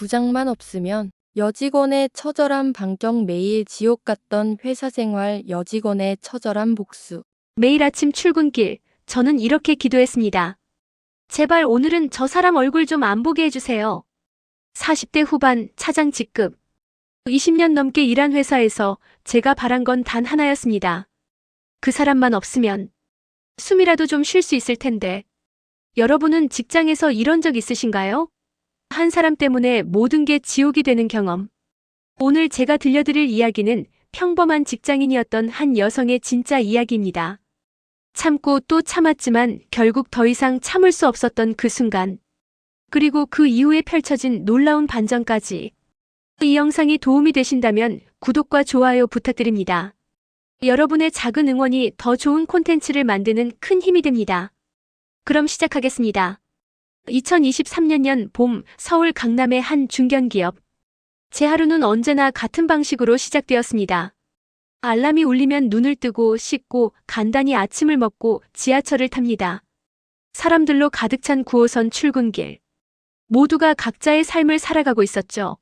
부장만 없으면 여직원의 처절한 반격 매일 지옥 같던 회사 생활 여직원의 처절한 복수. 매일 아침 출근길, 저는 이렇게 기도했습니다. 제발 오늘은 저 사람 얼굴 좀 안 보게 해주세요. 40대 후반 차장 직급. 20년 넘게 일한 회사에서 제가 바란 건 단 하나였습니다. 그 사람만 없으면 숨이라도 좀 쉴 수 있을 텐데. 여러분은 직장에서 이런 적 있으신가요? 한 사람 때문에 모든 게 지옥이 되는 경험. 오늘 제가 들려드릴 이야기는 평범한 직장인이었던 한 여성의 진짜 이야기입니다. 참고 또 참았지만 결국 더 이상 참을 수 없었던 그 순간. 그리고 그 이후에 펼쳐진 놀라운 반전까지. 이 영상이 도움이 되신다면 구독과 좋아요 부탁드립니다. 여러분의 작은 응원이 더 좋은 콘텐츠를 만드는 큰 힘이 됩니다. 그럼 시작하겠습니다. 2023년 봄 서울 강남의 한 중견기업. 제 하루는 언제나 같은 방식으로 시작되었습니다. 알람이 울리면 눈을 뜨고 씻고 간단히 아침을 먹고 지하철을 탑니다. 사람들로 가득 찬 9호선 출근길. 모두가 각자의 삶을 살아가고 있었죠.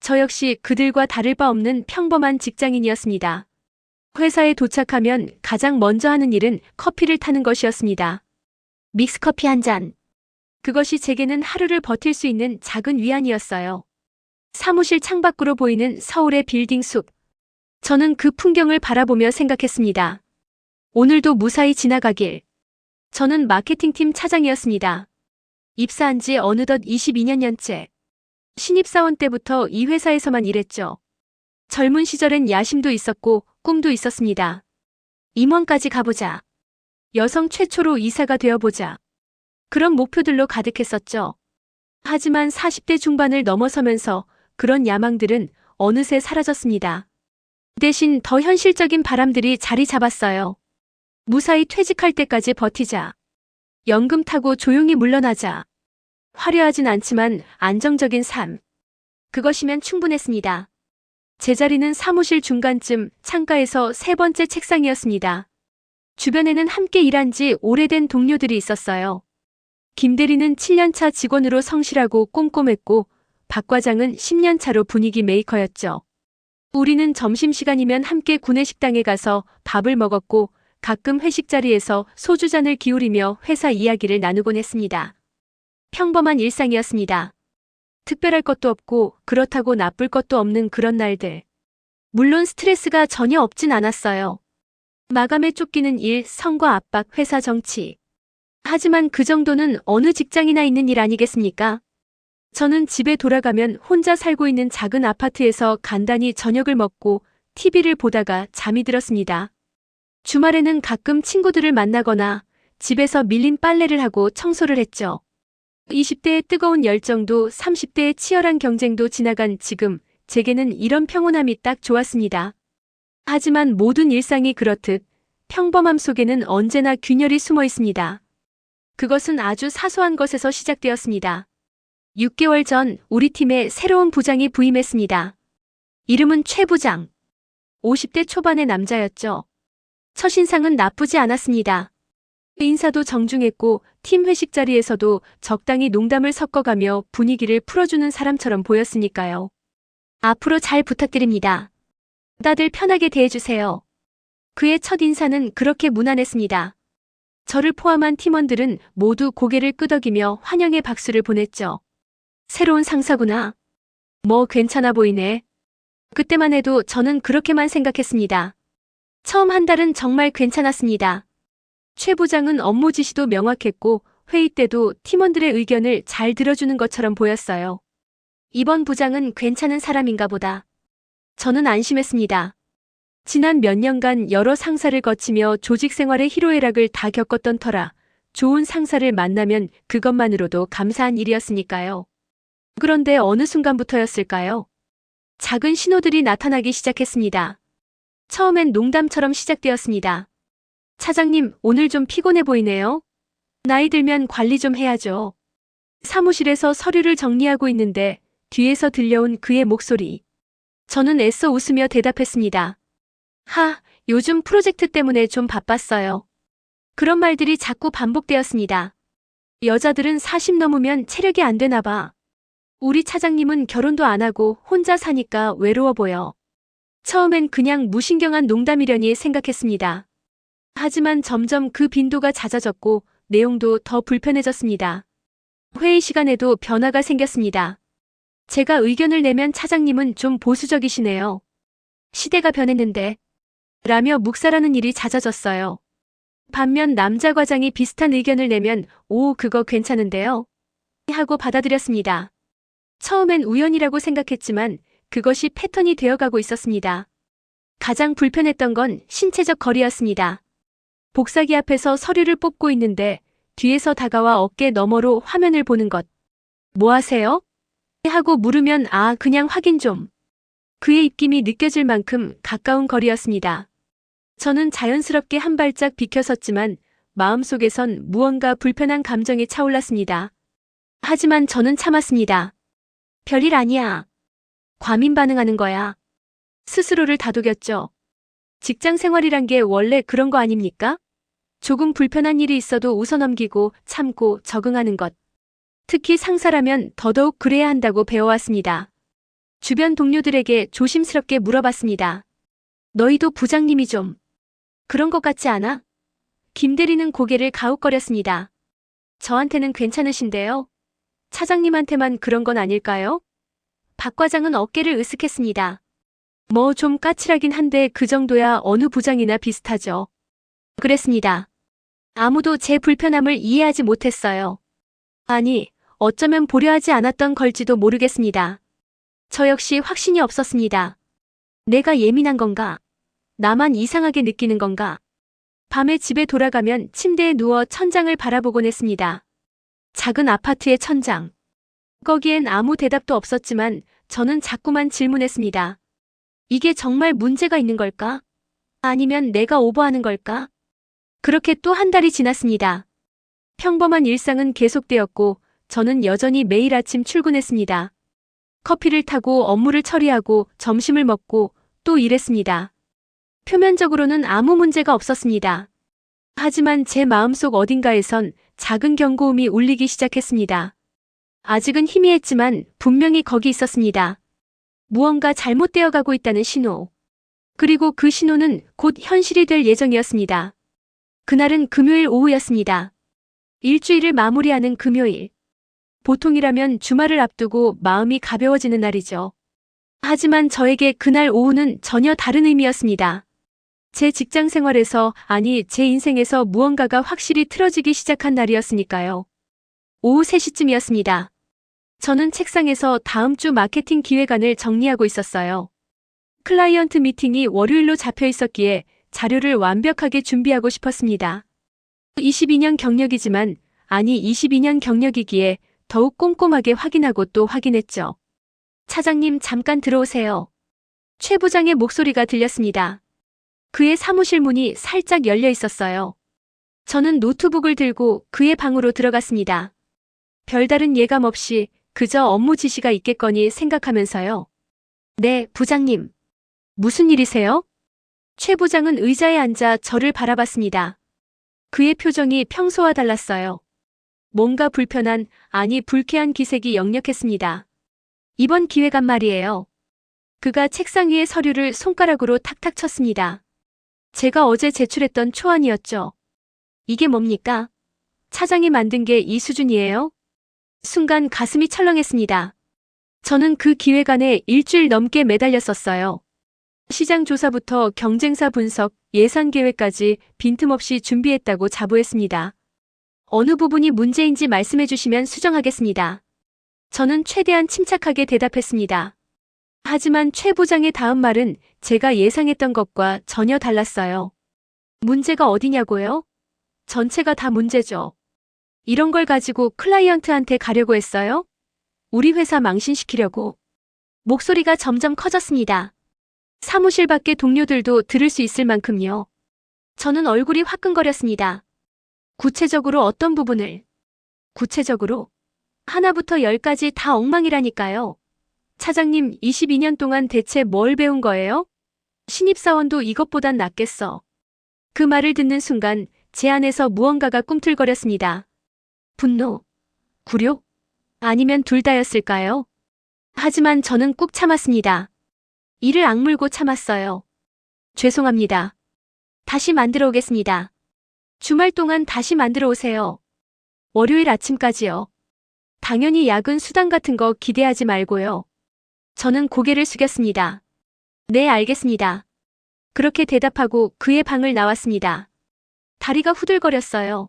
저 역시 그들과 다를 바 없는 평범한 직장인이었습니다. 회사에 도착하면 가장 먼저 하는 일은 커피를 타는 것이었습니다. 믹스커피 한 잔. 그것이 제게는 하루를 버틸 수 있는 작은 위안이었어요. 사무실 창밖으로 보이는 서울의 빌딩 숲. 저는 그 풍경을 바라보며 생각했습니다. 오늘도 무사히 지나가길. 저는 마케팅팀 차장이었습니다. 입사한 지 어느덧 22년째. 신입사원 때부터 이 회사에서만 일했죠. 젊은 시절엔 야심도 있었고 꿈도 있었습니다. 임원까지 가보자. 여성 최초로 이사가 되어보자. 그런 목표들로 가득했었죠. 하지만 40대 중반을 넘어서면서 그런 야망들은 어느새 사라졌습니다. 대신 더 현실적인 바람들이 자리 잡았어요. 무사히 퇴직할 때까지 버티자. 연금 타고 조용히 물러나자. 화려하진 않지만 안정적인 삶. 그것이면 충분했습니다. 제 자리는 사무실 중간쯤 창가에서 세 번째 책상이었습니다. 주변에는 함께 일한 지 오래된 동료들이 있었어요. 김 대리는 7년차 직원으로 성실하고 꼼꼼했고 박 과장은 10년차로 분위기 메이커였죠. 우리는 점심시간이면 함께 구내식당에 가서 밥을 먹었고 가끔 회식 자리에서 소주잔을 기울이며 회사 이야기를 나누곤 했습니다. 평범한 일상이었습니다. 특별할 것도 없고 그렇다고 나쁠 것도 없는 그런 날들. 물론 스트레스가 전혀 없진 않았어요. 마감에 쫓기는 일, 성과 압박, 회사 정치. 하지만 그 정도는 어느 직장이나 있는 일 아니겠습니까? 저는 집에 돌아가면 혼자 살고 있는 작은 아파트에서 간단히 저녁을 먹고 TV를 보다가 잠이 들었습니다. 주말에는 가끔 친구들을 만나거나 집에서 밀린 빨래를 하고 청소를 했죠. 20대의 뜨거운 열정도 30대의 치열한 경쟁도 지나간 지금 제게는 이런 평온함이 딱 좋았습니다. 하지만 모든 일상이 그렇듯 평범함 속에는 언제나 균열이 숨어 있습니다. 그것은 아주 사소한 것에서 시작되었습니다. 6개월 전 우리 팀에 새로운 부장이 부임했습니다. 이름은 최 부장. 50대 초반의 남자였죠. 첫인상은 나쁘지 않았습니다. 인사도 정중했고 팀 회식 자리에서도 적당히 농담을 섞어가며 분위기를 풀어주는 사람처럼 보였으니까요. 앞으로 잘 부탁드립니다. 다들 편하게 대해주세요. 그의 첫 인사는 그렇게 무난했습니다. 저를 포함한 팀원들은 모두 고개를 끄덕이며 환영의 박수를 보냈죠. 새로운 상사구나. 뭐 괜찮아 보이네. 그때만 해도 저는 그렇게만 생각했습니다. 처음 한 달은 정말 괜찮았습니다. 최 부장은 업무 지시도 명확했고 회의 때도 팀원들의 의견을 잘 들어주는 것처럼 보였어요. 이번 부장은 괜찮은 사람인가 보다. 저는 안심했습니다. 지난 몇 년간 여러 상사를 거치며 조직 생활의 희로애락을 다 겪었던 터라 좋은 상사를 만나면 그것만으로도 감사한 일이었으니까요. 그런데 어느 순간부터였을까요? 작은 신호들이 나타나기 시작했습니다. 처음엔 농담처럼 시작되었습니다. 차장님, 오늘 좀 피곤해 보이네요. 나이 들면 관리 좀 해야죠. 사무실에서 서류를 정리하고 있는데 뒤에서 들려온 그의 목소리. 저는 애써 웃으며 대답했습니다. 요즘 프로젝트 때문에 좀 바빴어요. 그런 말들이 자꾸 반복되었습니다. 여자들은 40 넘으면 체력이 안 되나 봐. 우리 차장님은 결혼도 안 하고 혼자 사니까 외로워 보여. 처음엔 그냥 무신경한 농담이려니 생각했습니다. 하지만 점점 그 빈도가 잦아졌고 내용도 더 불편해졌습니다. 회의 시간에도 변화가 생겼습니다. 제가 의견을 내면 차장님은 좀 보수적이시네요. 시대가 변했는데 라며 묵살하는 일이 잦아졌어요. 반면 남자 과장이 비슷한 의견을 내면 오, 그거 괜찮은데요? 하고 받아들였습니다. 처음엔 우연이라고 생각했지만 그것이 패턴이 되어가고 있었습니다. 가장 불편했던 건 신체적 거리였습니다. 복사기 앞에서 서류를 뽑고 있는데 뒤에서 다가와 어깨 너머로 화면을 보는 것. 뭐 하세요? 하고 물으면 아, 그냥 확인 좀. 그의 입김이 느껴질 만큼 가까운 거리였습니다. 저는 자연스럽게 한 발짝 비켜섰지만 마음속에선 무언가 불편한 감정이 차올랐습니다. 하지만 저는 참았습니다. 별일 아니야. 과민 반응하는 거야. 스스로를 다독였죠. 직장 생활이란 게 원래 그런 거 아닙니까? 조금 불편한 일이 있어도 웃어넘기고 참고 적응하는 것. 특히 상사라면 더더욱 그래야 한다고 배워왔습니다. 주변 동료들에게 조심스럽게 물어봤습니다. 너희도 부장님이 좀 그런 것 같지 않아? 김 대리는 고개를 가웃거렸습니다. 저한테는 괜찮으신데요. 차장님한테만 그런 건 아닐까요? 박 과장은 어깨를 으쓱했습니다. 뭐 좀 까칠하긴 한데 그 정도야 어느 부장이나 비슷하죠. 그랬습니다. 아무도 제 불편함을 이해하지 못했어요. 아니, 어쩌면 보려하지 않았던 걸지도 모르겠습니다. 저 역시 확신이 없었습니다. 내가 예민한 건가? 나만 이상하게 느끼는 건가? 밤에 집에 돌아가면 침대에 누워 천장을 바라보곤 했습니다. 작은 아파트의 천장. 거기엔 아무 대답도 없었지만 저는 자꾸만 질문했습니다. 이게 정말 문제가 있는 걸까? 아니면 내가 오버하는 걸까? 그렇게 또 한 달이 지났습니다. 평범한 일상은 계속되었고 저는 여전히 매일 아침 출근했습니다. 커피를 타고 업무를 처리하고 점심을 먹고 또 일했습니다. 표면적으로는 아무 문제가 없었습니다. 하지만 제 마음속 어딘가에선 작은 경고음이 울리기 시작했습니다. 아직은 희미했지만 분명히 거기 있었습니다. 무언가 잘못되어 가고 있다는 신호. 그리고 그 신호는 곧 현실이 될 예정이었습니다. 그날은 금요일 오후였습니다. 일주일을 마무리하는 금요일. 보통이라면 주말을 앞두고 마음이 가벼워지는 날이죠. 하지만 저에게 그날 오후는 전혀 다른 의미였습니다. 제 직장 생활에서, 아니, 제 인생에서 무언가가 확실히 틀어지기 시작한 날이었으니까요. 오후 3시쯤이었습니다. 저는 책상에서 다음 주 마케팅 기획안을 정리하고 있었어요. 클라이언트 미팅이 월요일로 잡혀 있었기에 자료를 완벽하게 준비하고 싶었습니다. 22년 경력이지만, 아니 22년 경력이기에 더욱 꼼꼼하게 확인하고 또 확인했죠. 차장님 잠깐 들어오세요. 최 부장의 목소리가 들렸습니다. 그의 사무실 문이 살짝 열려 있었어요. 저는 노트북을 들고 그의 방으로 들어갔습니다. 별다른 예감 없이 그저 업무 지시가 있겠거니 생각하면서요. 네, 부장님. 무슨 일이세요? 최 부장은 의자에 앉아 저를 바라봤습니다. 그의 표정이 평소와 달랐어요. 뭔가 불편한, 아니 불쾌한 기색이 역력했습니다. 이번 기획안 말이에요. 그가 책상 위에 서류를 손가락으로 탁탁 쳤습니다. 제가 어제 제출했던 초안이었죠. 이게 뭡니까? 차장이 만든 게 이 수준이에요? 순간 가슴이 철렁했습니다. 저는 그 기획안에 일주일 넘게 매달렸었어요. 시장 조사부터 경쟁사 분석, 예산 계획까지 빈틈없이 준비했다고 자부했습니다. 어느 부분이 문제인지 말씀해 주시면 수정하겠습니다. 저는 최대한 침착하게 대답했습니다. 하지만 최 부장의 다음 말은 제가 예상했던 것과 전혀 달랐어요. 문제가 어디냐고요? 전체가 다 문제죠. 이런 걸 가지고 클라이언트한테 가려고 했어요? 우리 회사 망신시키려고. 목소리가 점점 커졌습니다. 사무실 밖의 동료들도 들을 수 있을 만큼요. 저는 얼굴이 화끈거렸습니다. 구체적으로 어떤 부분을? 구체적으로? 하나부터 10까지 다 엉망이라니까요. 차장님, 22년 동안 대체 뭘 배운 거예요? 신입사원도 이것보단 낫겠어. 그 말을 듣는 순간 제 안에서 무언가가 꿈틀거렸습니다. 분노, 굴욕, 아니면 둘 다였을까요? 하지만 저는 꾹 참았습니다. 이를 악물고 참았어요. 죄송합니다. 다시 만들어 오겠습니다. 주말 동안 다시 만들어 오세요. 월요일 아침까지요. 당연히 야근 수당 같은 거 기대하지 말고요. 저는 고개를 숙였습니다. 네, 알겠습니다. 그렇게 대답하고 그의 방을 나왔습니다. 다리가 후들거렸어요.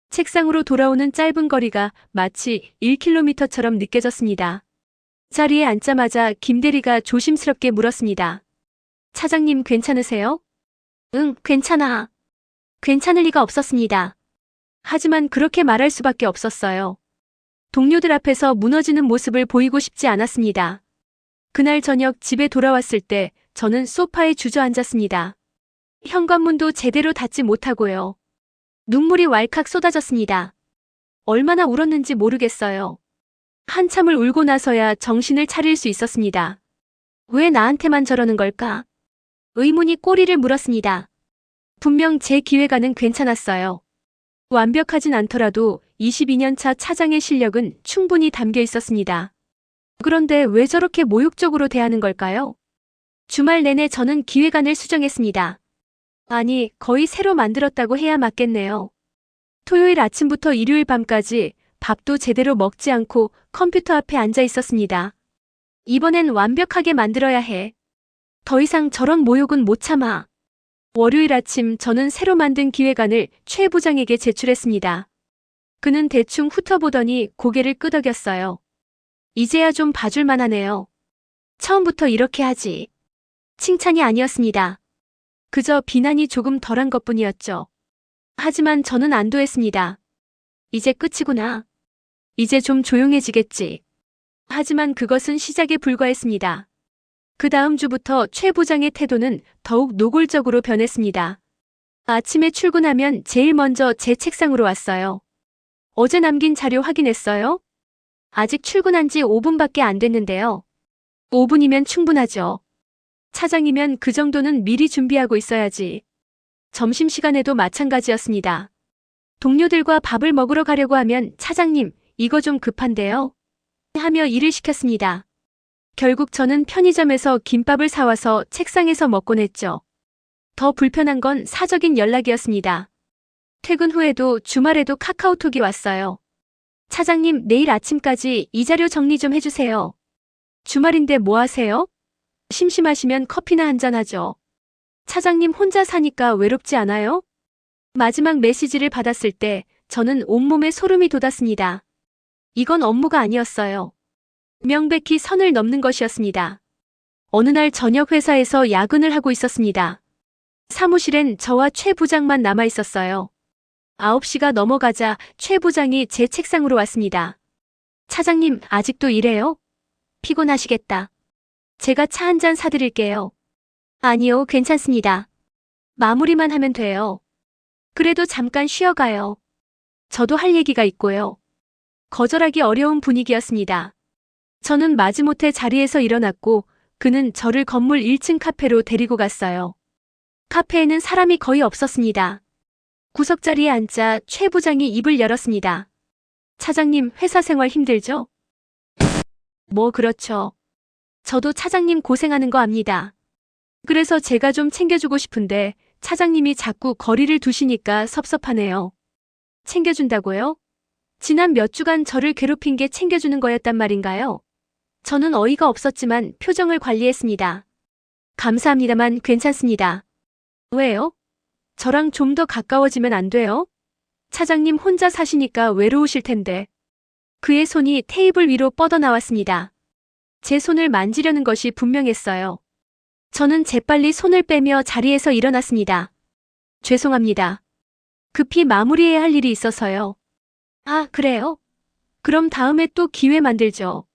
책상으로 돌아오는 짧은 거리가 마치 1km처럼 느껴졌습니다. 자리에 앉자마자 김 대리가 조심스럽게 물었습니다. 차장님 괜찮으세요? 응, 괜찮아. 괜찮을 리가 없었습니다. 하지만 그렇게 말할 수밖에 없었어요. 동료들 앞에서 무너지는 모습을 보이고 싶지 않았습니다. 그날 저녁 집에 돌아왔을 때 저는 소파에 주저앉았습니다. 현관문도 제대로 닫지 못하고요. 눈물이 왈칵 쏟아졌습니다. 얼마나 울었는지 모르겠어요. 한참을 울고 나서야 정신을 차릴 수 있었습니다. 왜 나한테만 저러는 걸까? 의문이 꼬리를 물었습니다. 분명 제 기획안은 괜찮았어요. 완벽하진 않더라도 22년 차 차장의 실력은 충분히 담겨 있었습니다. 그런데 왜 저렇게 모욕적으로 대하는 걸까요? 주말 내내 저는 기획안을 수정했습니다. 아니, 거의 새로 만들었다고 해야 맞겠네요. 토요일 아침부터 일요일 밤까지 밥도 제대로 먹지 않고 컴퓨터 앞에 앉아 있었습니다. 이번엔 완벽하게 만들어야 해. 더 이상 저런 모욕은 못 참아. 월요일 아침 저는 새로 만든 기획안을 최 부장에게 제출했습니다. 그는 대충 훑어보더니 고개를 끄덕였어요. 이제야 좀 봐줄만 하네요. 처음부터 이렇게 하지. 칭찬이 아니었습니다. 그저 비난이 조금 덜한 것뿐이었죠. 하지만 저는 안도했습니다. 이제 끝이구나. 이제 좀 조용해지겠지. 하지만 그것은 시작에 불과했습니다. 그 다음 주부터 최 부장의 태도는 더욱 노골적으로 변했습니다. 아침에 출근하면 제일 먼저 제 책상으로 왔어요. 어제 남긴 자료 확인했어요? 아직 출근한 지 5분밖에 안 됐는데요. 5분이면 충분하죠. 차장이면 그 정도는 미리 준비하고 있어야지. 점심시간에도 마찬가지였습니다. 동료들과 밥을 먹으러 가려고 하면 차장님, 이거 좀 급한데요? 하며 일을 시켰습니다. 결국 저는 편의점에서 김밥을 사와서 책상에서 먹곤 했죠. 더 불편한 건 사적인 연락이었습니다. 퇴근 후에도 주말에도 카카오톡이 왔어요. 차장님, 내일 아침까지 이 자료 정리 좀 해주세요. 주말인데 뭐 하세요? 심심하시면 커피나 한잔 하죠. 차장님 혼자 사니까 외롭지 않아요? 마지막 메시지를 받았을 때 저는 온몸에 소름이 돋았습니다. 이건 업무가 아니었어요. 명백히 선을 넘는 것이었습니다. 어느 날 저녁 회사에서 야근을 하고 있었습니다. 사무실엔 저와 최 부장만 남아 있었어요. 9시가 넘어가자 최 부장이 제 책상으로 왔습니다. 차장님, 아직도 일해요? 피곤하시겠다. 제가 차 한 잔 사드릴게요. 아니요, 괜찮습니다. 마무리만 하면 돼요. 그래도 잠깐 쉬어가요. 저도 할 얘기가 있고요. 거절하기 어려운 분위기였습니다. 저는 마지못해 자리에서 일어났고 그는 저를 건물 1층 카페로 데리고 갔어요. 카페에는 사람이 거의 없었습니다. 구석자리에 앉자 최 부장이 입을 열었습니다. 차장님, 회사 생활 힘들죠? 뭐 그렇죠. 저도 차장님 고생하는 거 압니다. 그래서 제가 좀 챙겨주고 싶은데 차장님이 자꾸 거리를 두시니까 섭섭하네요. 챙겨준다고요? 지난 몇 주간 저를 괴롭힌 게 챙겨주는 거였단 말인가요? 저는 어이가 없었지만 표정을 관리했습니다. 감사합니다만 괜찮습니다. 왜요? 저랑 좀 더 가까워지면 안 돼요? 차장님 혼자 사시니까 외로우실 텐데. 그의 손이 테이블 위로 뻗어나왔습니다. 제 손을 만지려는 것이 분명했어요. 저는 재빨리 손을 빼며 자리에서 일어났습니다. 죄송합니다. 급히 마무리해야 할 일이 있어서요. 아, 그래요? 그럼 다음에 또 기회 만들죠.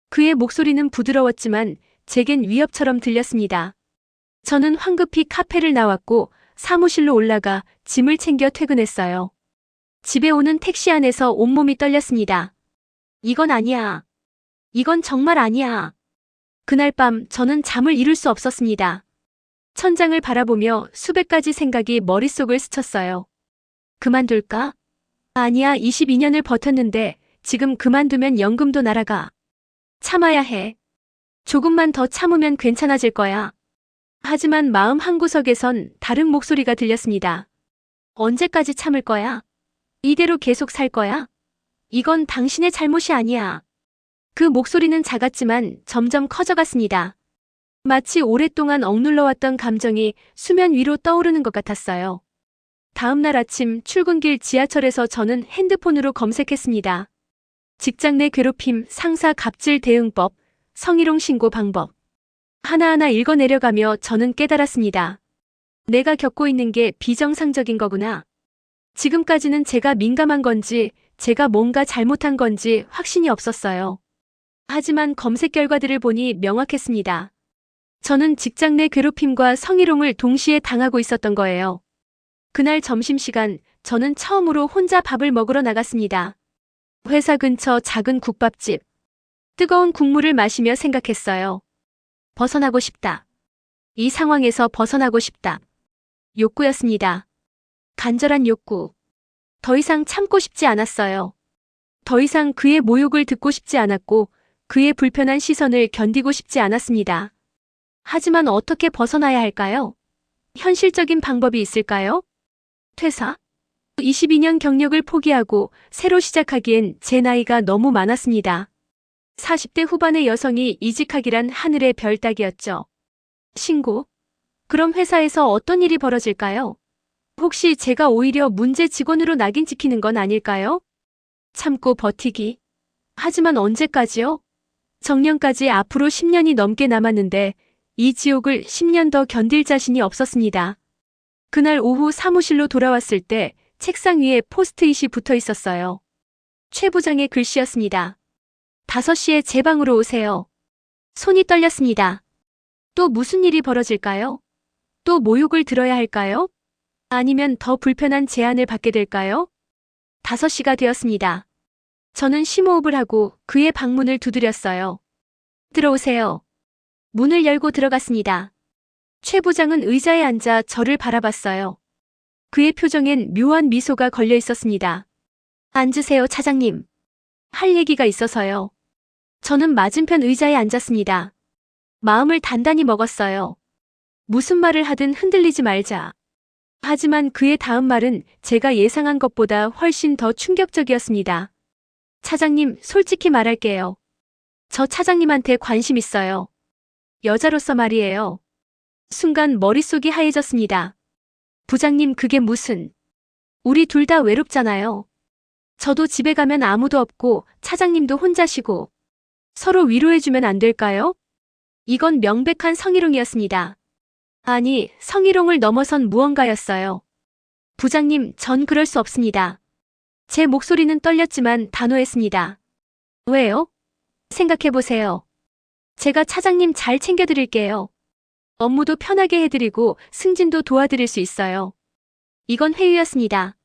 그의 목소리는 부드러웠지만 제겐 위협처럼 들렸습니다. 저는 황급히 카페를 나왔고 사무실로 올라가 짐을 챙겨 퇴근했어요. 집에 오는 택시 안에서 온몸이 떨렸습니다. 이건 아니야. 이건 정말 아니야. 그날 밤 저는 잠을 이룰 수 없었습니다. 천장을 바라보며 수백 가지 생각이 머릿속을 스쳤어요. 그만둘까? 아니야, 22년을 버텼는데 지금 그만두면 연금도 날아가. 참아야 해. 조금만 더 참으면 괜찮아질 거야. 하지만 마음 한구석에선 다른 목소리가 들렸습니다. 언제까지 참을 거야? 이대로 계속 살 거야? 이건 당신의 잘못이 아니야. 그 목소리는 작았지만 점점 커져갔습니다. 마치 오랫동안 억눌러왔던 감정이 수면 위로 떠오르는 것 같았어요. 다음 날 아침 출근길 지하철에서 저는 핸드폰으로 검색했습니다. 직장 내 괴롭힘, 상사 갑질 대응법, 성희롱 신고 방법. 하나하나 읽어내려가며 저는 깨달았습니다. 내가 겪고 있는 게 비정상적인 거구나. 지금까지는 제가 민감한 건지, 제가 뭔가 잘못한 건지 확신이 없었어요. 하지만 검색 결과들을 보니 명확했습니다. 저는 직장 내 괴롭힘과 성희롱을 동시에 당하고 있었던 거예요. 그날 점심시간, 저는 처음으로 혼자 밥을 먹으러 나갔습니다. 회사 근처 작은 국밥집. 뜨거운 국물을 마시며 생각했어요. 벗어나고 싶다. 이 상황에서 벗어나고 싶다. 욕구였습니다. 간절한 욕구. 더 이상 참고 싶지 않았어요. 더 이상 그의 모욕을 듣고 싶지 않았고 그의 불편한 시선을 견디고 싶지 않았습니다. 하지만 어떻게 벗어나야 할까요? 현실적인 방법이 있을까요? 퇴사? 22년 경력을 포기하고 새로 시작하기엔 제 나이가 너무 많았습니다. 40대 후반의 여성이 이직하기란 하늘의 별 따기였죠. 신고? 그럼 회사에서 어떤 일이 벌어질까요? 혹시 제가 오히려 문제 직원으로 낙인 찍히는 건 아닐까요? 참고 버티기. 하지만 언제까지요? 정년까지 앞으로 10년이 넘게 남았는데 이 지옥을 10년 더 견딜 자신이 없었습니다. 그날 오후 사무실로 돌아왔을 때 책상 위에 포스트잇이 붙어 있었어요. 최 부장의 글씨였습니다. 5시에 제 방으로 오세요. 손이 떨렸습니다. 또 무슨 일이 벌어질까요? 또 모욕을 들어야 할까요? 아니면 더 불편한 제안을 받게 될까요? 5시가 되었습니다. 저는 심호흡을 하고 그의 방문을 두드렸어요. 들어오세요. 문을 열고 들어갔습니다. 최 부장은 의자에 앉아 저를 바라봤어요. 그의 표정엔 묘한 미소가 걸려 있었습니다. 앉으세요, 차장님. 할 얘기가 있어서요. 저는 맞은편 의자에 앉았습니다. 마음을 단단히 먹었어요. 무슨 말을 하든 흔들리지 말자. 하지만 그의 다음 말은 제가 예상한 것보다 훨씬 더 충격적이었습니다. 차장님, 솔직히 말할게요. 저 차장님한테 관심 있어요. 여자로서 말이에요. 순간 머릿속이 하얘졌습니다. 부장님, 그게 무슨... 우리 둘 다 외롭잖아요. 저도 집에 가면 아무도 없고 차장님도 혼자시고 서로 위로해주면 안 될까요? 이건 명백한 성희롱이었습니다. 아니, 성희롱을 넘어선 무언가였어요. 부장님, 전 그럴 수 없습니다. 제 목소리는 떨렸지만 단호했습니다. 왜요? 생각해보세요. 제가 차장님 잘 챙겨드릴게요. 업무도 편하게 해드리고 승진도 도와드릴 수 있어요. 이건 회유였습니다.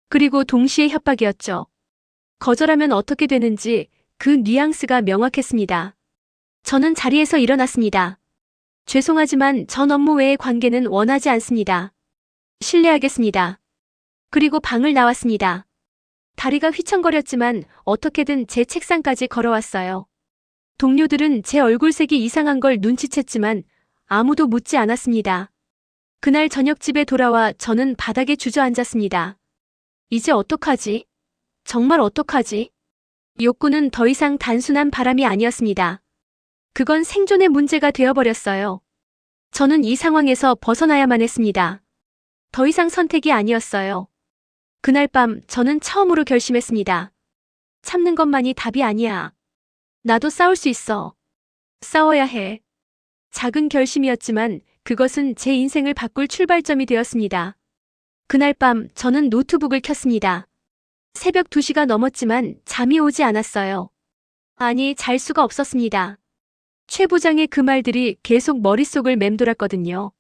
그리고 동시에 협박이었죠. 거절하면 어떻게 되는지 그 뉘앙스가 명확했습니다. 저는 자리에서 일어났습니다. 죄송하지만 전 업무 외의 관계는 원하지 않습니다. 실례하겠습니다. 그리고 방을 나왔습니다. 다리가 휘청거렸지만 어떻게든 제 책상까지 걸어왔어요. 동료들은 제 얼굴색이 이상한 걸 눈치챘지만 아무도 묻지 않았습니다. 그날 저녁 집에 돌아와 저는 바닥에 주저앉았습니다. 이제 어떡하지? 정말 어떡하지? 욕구는 더 이상 단순한 바람이 아니었습니다. 그건 생존의 문제가 되어버렸어요. 저는 이 상황에서 벗어나야만 했습니다. 더 이상 선택이 아니었어요. 그날 밤 저는 처음으로 결심했습니다. 참는 것만이 답이 아니야. 나도 싸울 수 있어. 싸워야 해. 작은 결심이었지만 그것은 제 인생을 바꿀 출발점이 되었습니다. 그날 밤 저는 노트북을 켰습니다. 새벽 2시가 넘었지만 잠이 오지 않았어요. 아니, 잘 수가 없었습니다. 최 부장의 그 말들이 계속 머릿속을 맴돌았거든요.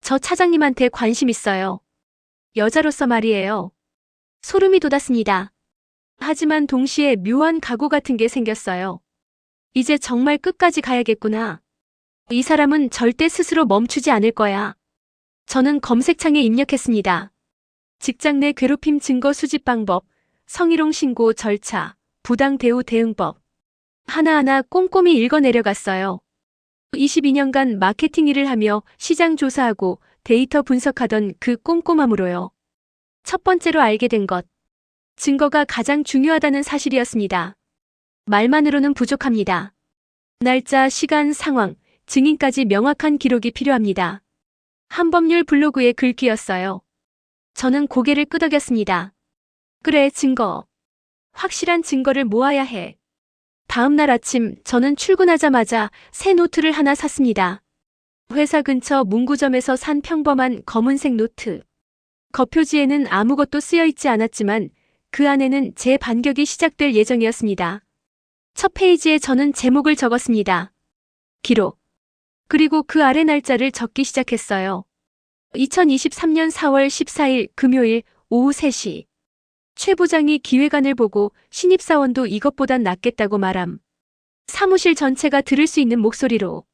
저 차장님한테 관심 있어요. 여자로서 말이에요. 소름이 돋았습니다. 하지만 동시에 묘한 각오 같은 게 생겼어요. 이제 정말 끝까지 가야겠구나. 이 사람은 절대 스스로 멈추지 않을 거야. 저는 검색창에 입력했습니다. 직장 내 괴롭힘 증거 수집 방법, 성희롱 신고 절차, 부당 대우 대응법. 하나하나 꼼꼼히 읽어내려갔어요. 22년간 마케팅 일을 하며 시장 조사하고 데이터 분석하던 그 꼼꼼함으로요. 첫 번째로 알게 된 것. 증거가 가장 중요하다는 사실이었습니다. 말만으로는 부족합니다. 날짜, 시간, 상황, 증인까지 명확한 기록이 필요합니다. 한법률 블로그의 글귀였어요. 저는 고개를 끄덕였습니다. 그래, 증거. 확실한 증거를 모아야 해. 다음 날 아침 저는 출근하자마자 새 노트를 하나 샀습니다. 회사 근처 문구점에서 산 평범한 검은색 노트. 겉표지에는 아무것도 쓰여 있지 않았지만 그 안에는 제 반격이 시작될 예정이었습니다. 첫 페이지에 저는 제목을 적었습니다. 기록. 그리고 그 아래 날짜를 적기 시작했어요. 2023년 4월 14일 금요일 오후 3시. 최 부장이 기획안을 보고 신입사원도 이것보단 낫겠다고 말함. 사무실 전체가 들을 수 있는 목소리로.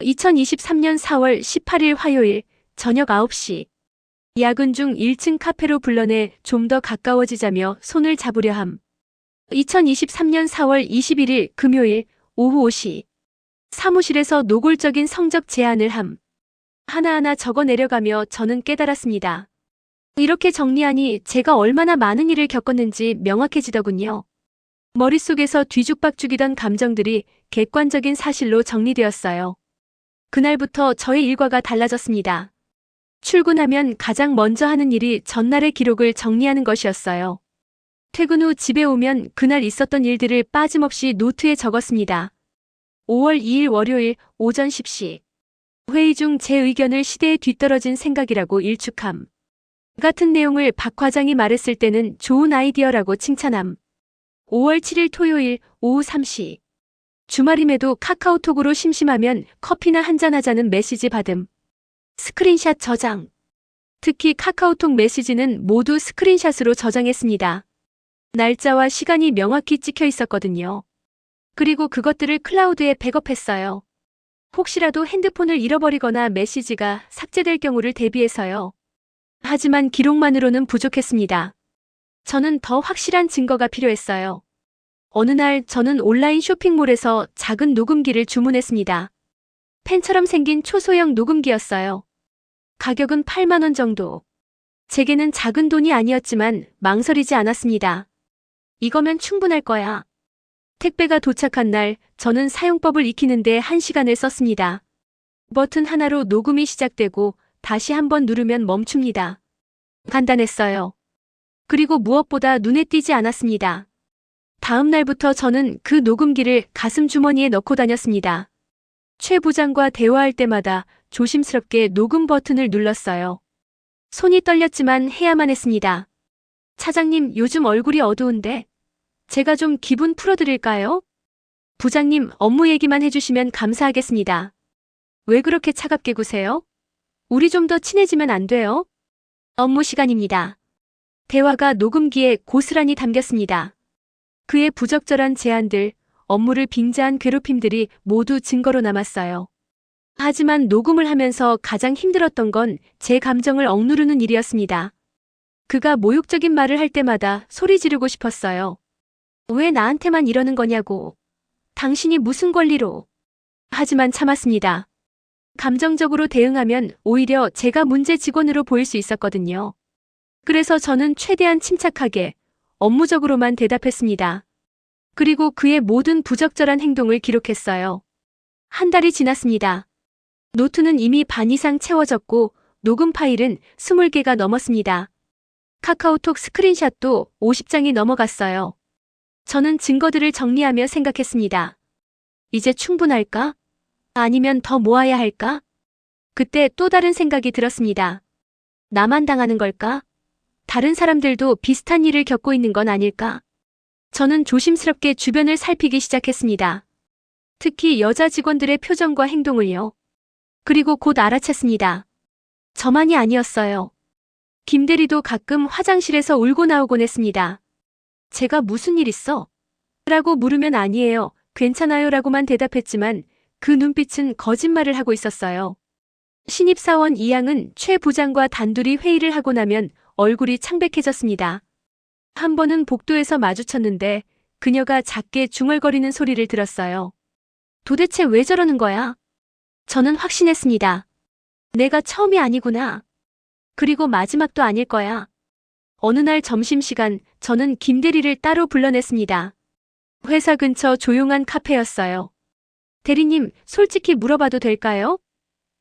2023년 4월 18일 화요일 저녁 9시. 야근 중 1층 카페로 불러내 좀 더 가까워지자며 손을 잡으려 함. 2023년 4월 21일 금요일 오후 5시. 사무실에서 노골적인 성적 제안을 함. 하나하나 적어 내려가며 저는 깨달았습니다. 이렇게 정리하니 제가 얼마나 많은 일을 겪었는지 명확해지더군요. 머릿속에서 뒤죽박죽이던 감정들이 객관적인 사실로 정리되었어요. 그날부터 저의 일과가 달라졌습니다. 출근하면 가장 먼저 하는 일이 전날의 기록을 정리하는 것이었어요. 퇴근 후 집에 오면 그날 있었던 일들을 빠짐없이 노트에 적었습니다. 5월 2일 월요일 오전 10시. 회의 중 제 의견을 시대에 뒤떨어진 생각이라고 일축함. 같은 내용을 박 과장이 말했을 때는 좋은 아이디어라고 칭찬함. 5월 7일 토요일 오후 3시. 주말임에도 카카오톡으로 심심하면 커피나 한잔하자는 메시지 받음. 스크린샷 저장. 특히 카카오톡 메시지는 모두 스크린샷으로 저장했습니다. 날짜와 시간이 명확히 찍혀 있었거든요. 그리고 그것들을 클라우드에 백업했어요. 혹시라도 핸드폰을 잃어버리거나 메시지가 삭제될 경우를 대비해서요. 하지만 기록만으로는 부족했습니다. 저는 더 확실한 증거가 필요했어요. 어느 날 저는 온라인 쇼핑몰에서 작은 녹음기를 주문했습니다. 펜처럼 생긴 초소형 녹음기였어요. 가격은 8만 원 정도. 제게는 작은 돈이 아니었지만 망설이지 않았습니다. 이거면 충분할 거야. 택배가 도착한 날 저는 사용법을 익히는데 1시간을 썼습니다. 버튼 하나로 녹음이 시작되고 다시 한번 누르면 멈춥니다. 간단했어요. 그리고 무엇보다 눈에 띄지 않았습니다. 다음 날부터 저는 그 녹음기를 가슴 주머니에 넣고 다녔습니다. 최 부장과 대화할 때마다 조심스럽게 녹음 버튼을 눌렀어요. 손이 떨렸지만 해야만 했습니다. 차장님, 요즘 얼굴이 어두운데 제가 좀 기분 풀어드릴까요? 부장님, 업무 얘기만 해주시면 감사하겠습니다. 왜 그렇게 차갑게 구세요? 우리 좀 더 친해지면 안 돼요? 업무 시간입니다. 대화가 녹음기에 고스란히 담겼습니다. 그의 부적절한 제안들, 업무를 빙자한 괴롭힘들이 모두 증거로 남았어요. 하지만 녹음을 하면서 가장 힘들었던 건 제 감정을 억누르는 일이었습니다. 그가 모욕적인 말을 할 때마다 소리 지르고 싶었어요. 왜 나한테만 이러는 거냐고. 당신이 무슨 권리로. 하지만 참았습니다. 감정적으로 대응하면 오히려 제가 문제 직원으로 보일 수 있었거든요. 그래서 저는 최대한 침착하게 업무적으로만 대답했습니다. 그리고 그의 모든 부적절한 행동을 기록했어요. 한 달이 지났습니다. 노트는 이미 반 이상 채워졌고 녹음 파일은 20개가 넘었습니다. 카카오톡 스크린샷도 50장이 넘어갔어요. 저는 증거들을 정리하며 생각했습니다. 이제 충분할까? 아니면 더 모아야 할까? 그때 또 다른 생각이 들었습니다. 나만 당하는 걸까? 다른 사람들도 비슷한 일을 겪고 있는 건 아닐까? 저는 조심스럽게 주변을 살피기 시작했습니다. 특히 여자 직원들의 표정과 행동을요. 그리고 곧 알아챘습니다. 저만이 아니었어요. 김대리도 가끔 화장실에서 울고 나오곤 했습니다. 제가 무슨 일 있어? 라고 물으면 아니에요. 괜찮아요 라고만 대답했지만 그 눈빛은 거짓말을 하고 있었어요. 신입사원 이양은 최 부장과 단둘이 회의를 하고 나면 얼굴이 창백해졌습니다. 한 번은 복도에서 마주쳤는데 그녀가 작게 중얼거리는 소리를 들었어요. 도대체 왜 저러는 거야? 저는 확신했습니다. 내가 처음이 아니구나. 그리고 마지막도 아닐 거야. 어느 날 점심시간 저는 김대리를 따로 불러냈습니다. 회사 근처 조용한 카페였어요. 대리님, 솔직히 물어봐도 될까요?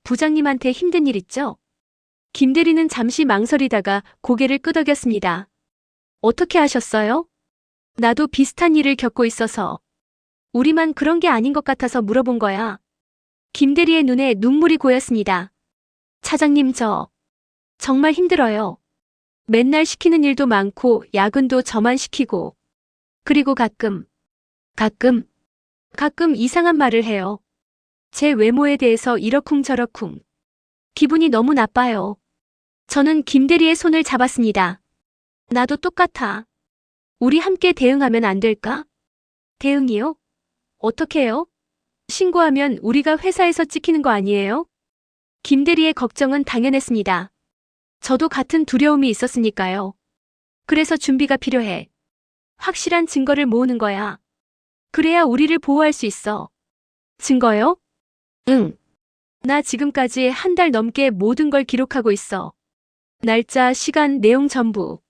부장님한테 힘든 일 있죠? 김대리는 잠시 망설이다가 고개를 끄덕였습니다. 어떻게 하셨어요? 나도 비슷한 일을 겪고 있어서. 우리만 그런 게 아닌 것 같아서 물어본 거야. 김대리의 눈에 눈물이 고였습니다. 차장님, 저 정말 힘들어요. 맨날 시키는 일도 많고 야근도 저만 시키고. 그리고 가끔 이상한 말을 해요. 제 외모에 대해서 이러쿵저러쿵. 기분이 너무 나빠요. 저는 김대리의 손을 잡았습니다. 나도 똑같아. 우리 함께 대응하면 안 될까? 대응이요? 어떻게 해요? 신고하면 우리가 회사에서 찍히는 거 아니에요? 김대리의 걱정은 당연했습니다. 저도 같은 두려움이 있었으니까요. 그래서 준비가 필요해. 확실한 증거를 모으는 거야. 그래야 우리를 보호할 수 있어. 증거요? 응. 나 지금까지 한 달 넘게 모든 걸 기록하고 있어. 날짜, 시간, 내용 전부.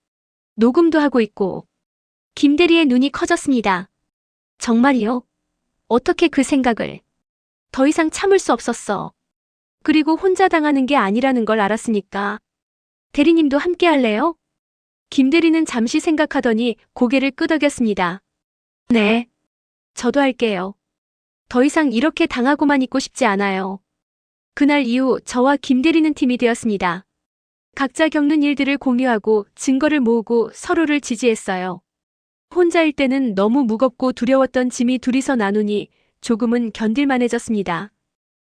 녹음도 하고 있고. 김대리의 눈이 커졌습니다. 정말이요? 어떻게 그 생각을? 더 이상 참을 수 없었어. 그리고 혼자 당하는 게 아니라는 걸 알았으니까. 대리님도 함께 할래요? 김대리는 잠시 생각하더니 고개를 끄덕였습니다. 네. 저도 할게요. 더 이상 이렇게 당하고만 있고 싶지 않아요. 그날 이후 저와 김대리는 팀이 되었습니다. 각자 겪는 일들을 공유하고 증거를 모으고 서로를 지지했어요. 혼자일 때는 너무 무겁고 두려웠던 짐이 둘이서 나누니 조금은 견딜만해졌습니다.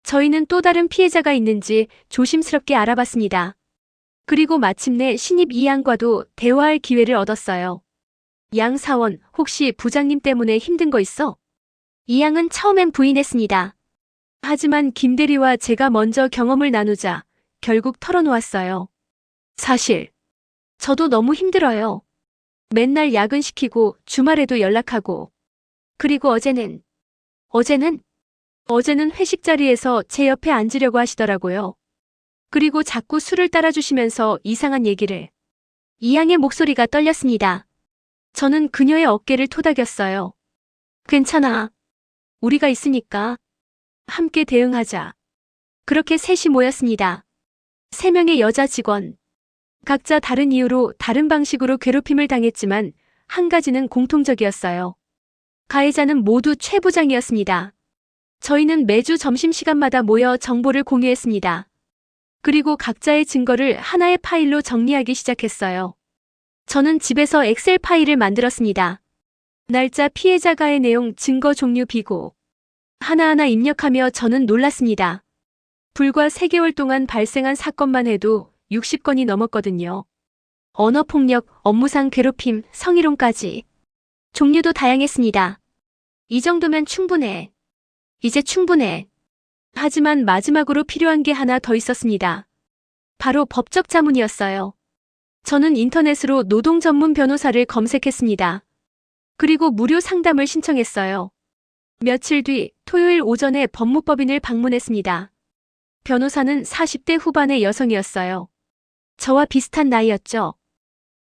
저희는 또 다른 피해자가 있는지 조심스럽게 알아봤습니다. 그리고 마침내 신입 이양과도 대화할 기회를 얻었어요. 양 사원, 혹시 부장님 때문에 힘든 거 있어? 이양은 처음엔 부인했습니다. 하지만 김대리와 제가 먼저 경험을 나누자 결국 털어놓았어요. 사실 저도 너무 힘들어요. 맨날 야근시키고 주말에도 연락하고. 그리고 어제는 회식 자리에서 제 옆에 앉으려고 하시더라고요. 그리고 자꾸 술을 따라주시면서 이상한 얘기를. 이양의 목소리가 떨렸습니다. 저는 그녀의 어깨를 토닥였어요. 괜찮아. 우리가 있으니까. 함께 대응하자. 그렇게 셋이 모였습니다. 3명의 여자 직원. 각자 다른 이유로 다른 방식으로 괴롭힘을 당했지만 한 가지는 공통적이었어요. 가해자는 모두 최 부장이었습니다. 저희는 매주 점심시간마다 모여 정보를 공유했습니다. 그리고 각자의 증거를 하나의 파일로 정리하기 시작했어요. 저는 집에서 엑셀 파일을 만들었습니다. 날짜, 피해자 가해 내용, 증거 종류, 비고. 하나하나 입력하며 저는 놀랐습니다. 불과 3개월 동안 발생한 사건만 해도 60건이 넘었거든요. 언어폭력, 업무상 괴롭힘, 성희롱까지. 종류도 다양했습니다. 이 정도면 충분해. 이제 충분해. 하지만 마지막으로 필요한 게 하나 더 있었습니다. 바로 법적 자문이었어요. 저는 인터넷으로 노동 전문 변호사를 검색했습니다. 그리고 무료 상담을 신청했어요. 며칠 뒤 토요일 오전에 법무법인을 방문했습니다. 변호사는 40대 후반의 여성이었어요. 저와 비슷한 나이였죠.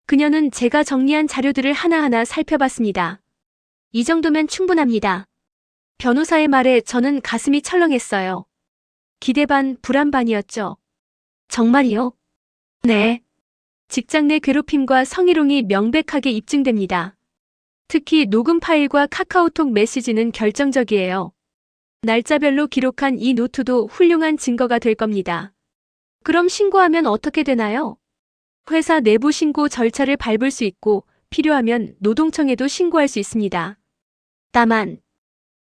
그녀는 제가 정리한 자료들을 하나하나 살펴봤습니다. 이 정도면 충분합니다. 변호사의 말에 저는 가슴이 철렁했어요. 기대 반, 불안 반이었죠. 정말이요? 네. 직장 내 괴롭힘과 성희롱이 명백하게 입증됩니다. 특히 녹음 파일과 카카오톡 메시지는 결정적이에요. 날짜별로 기록한 이 노트도 훌륭한 증거가 될 겁니다. 그럼 신고하면 어떻게 되나요? 회사 내부 신고 절차를 밟을 수 있고 필요하면 노동청에도 신고할 수 있습니다.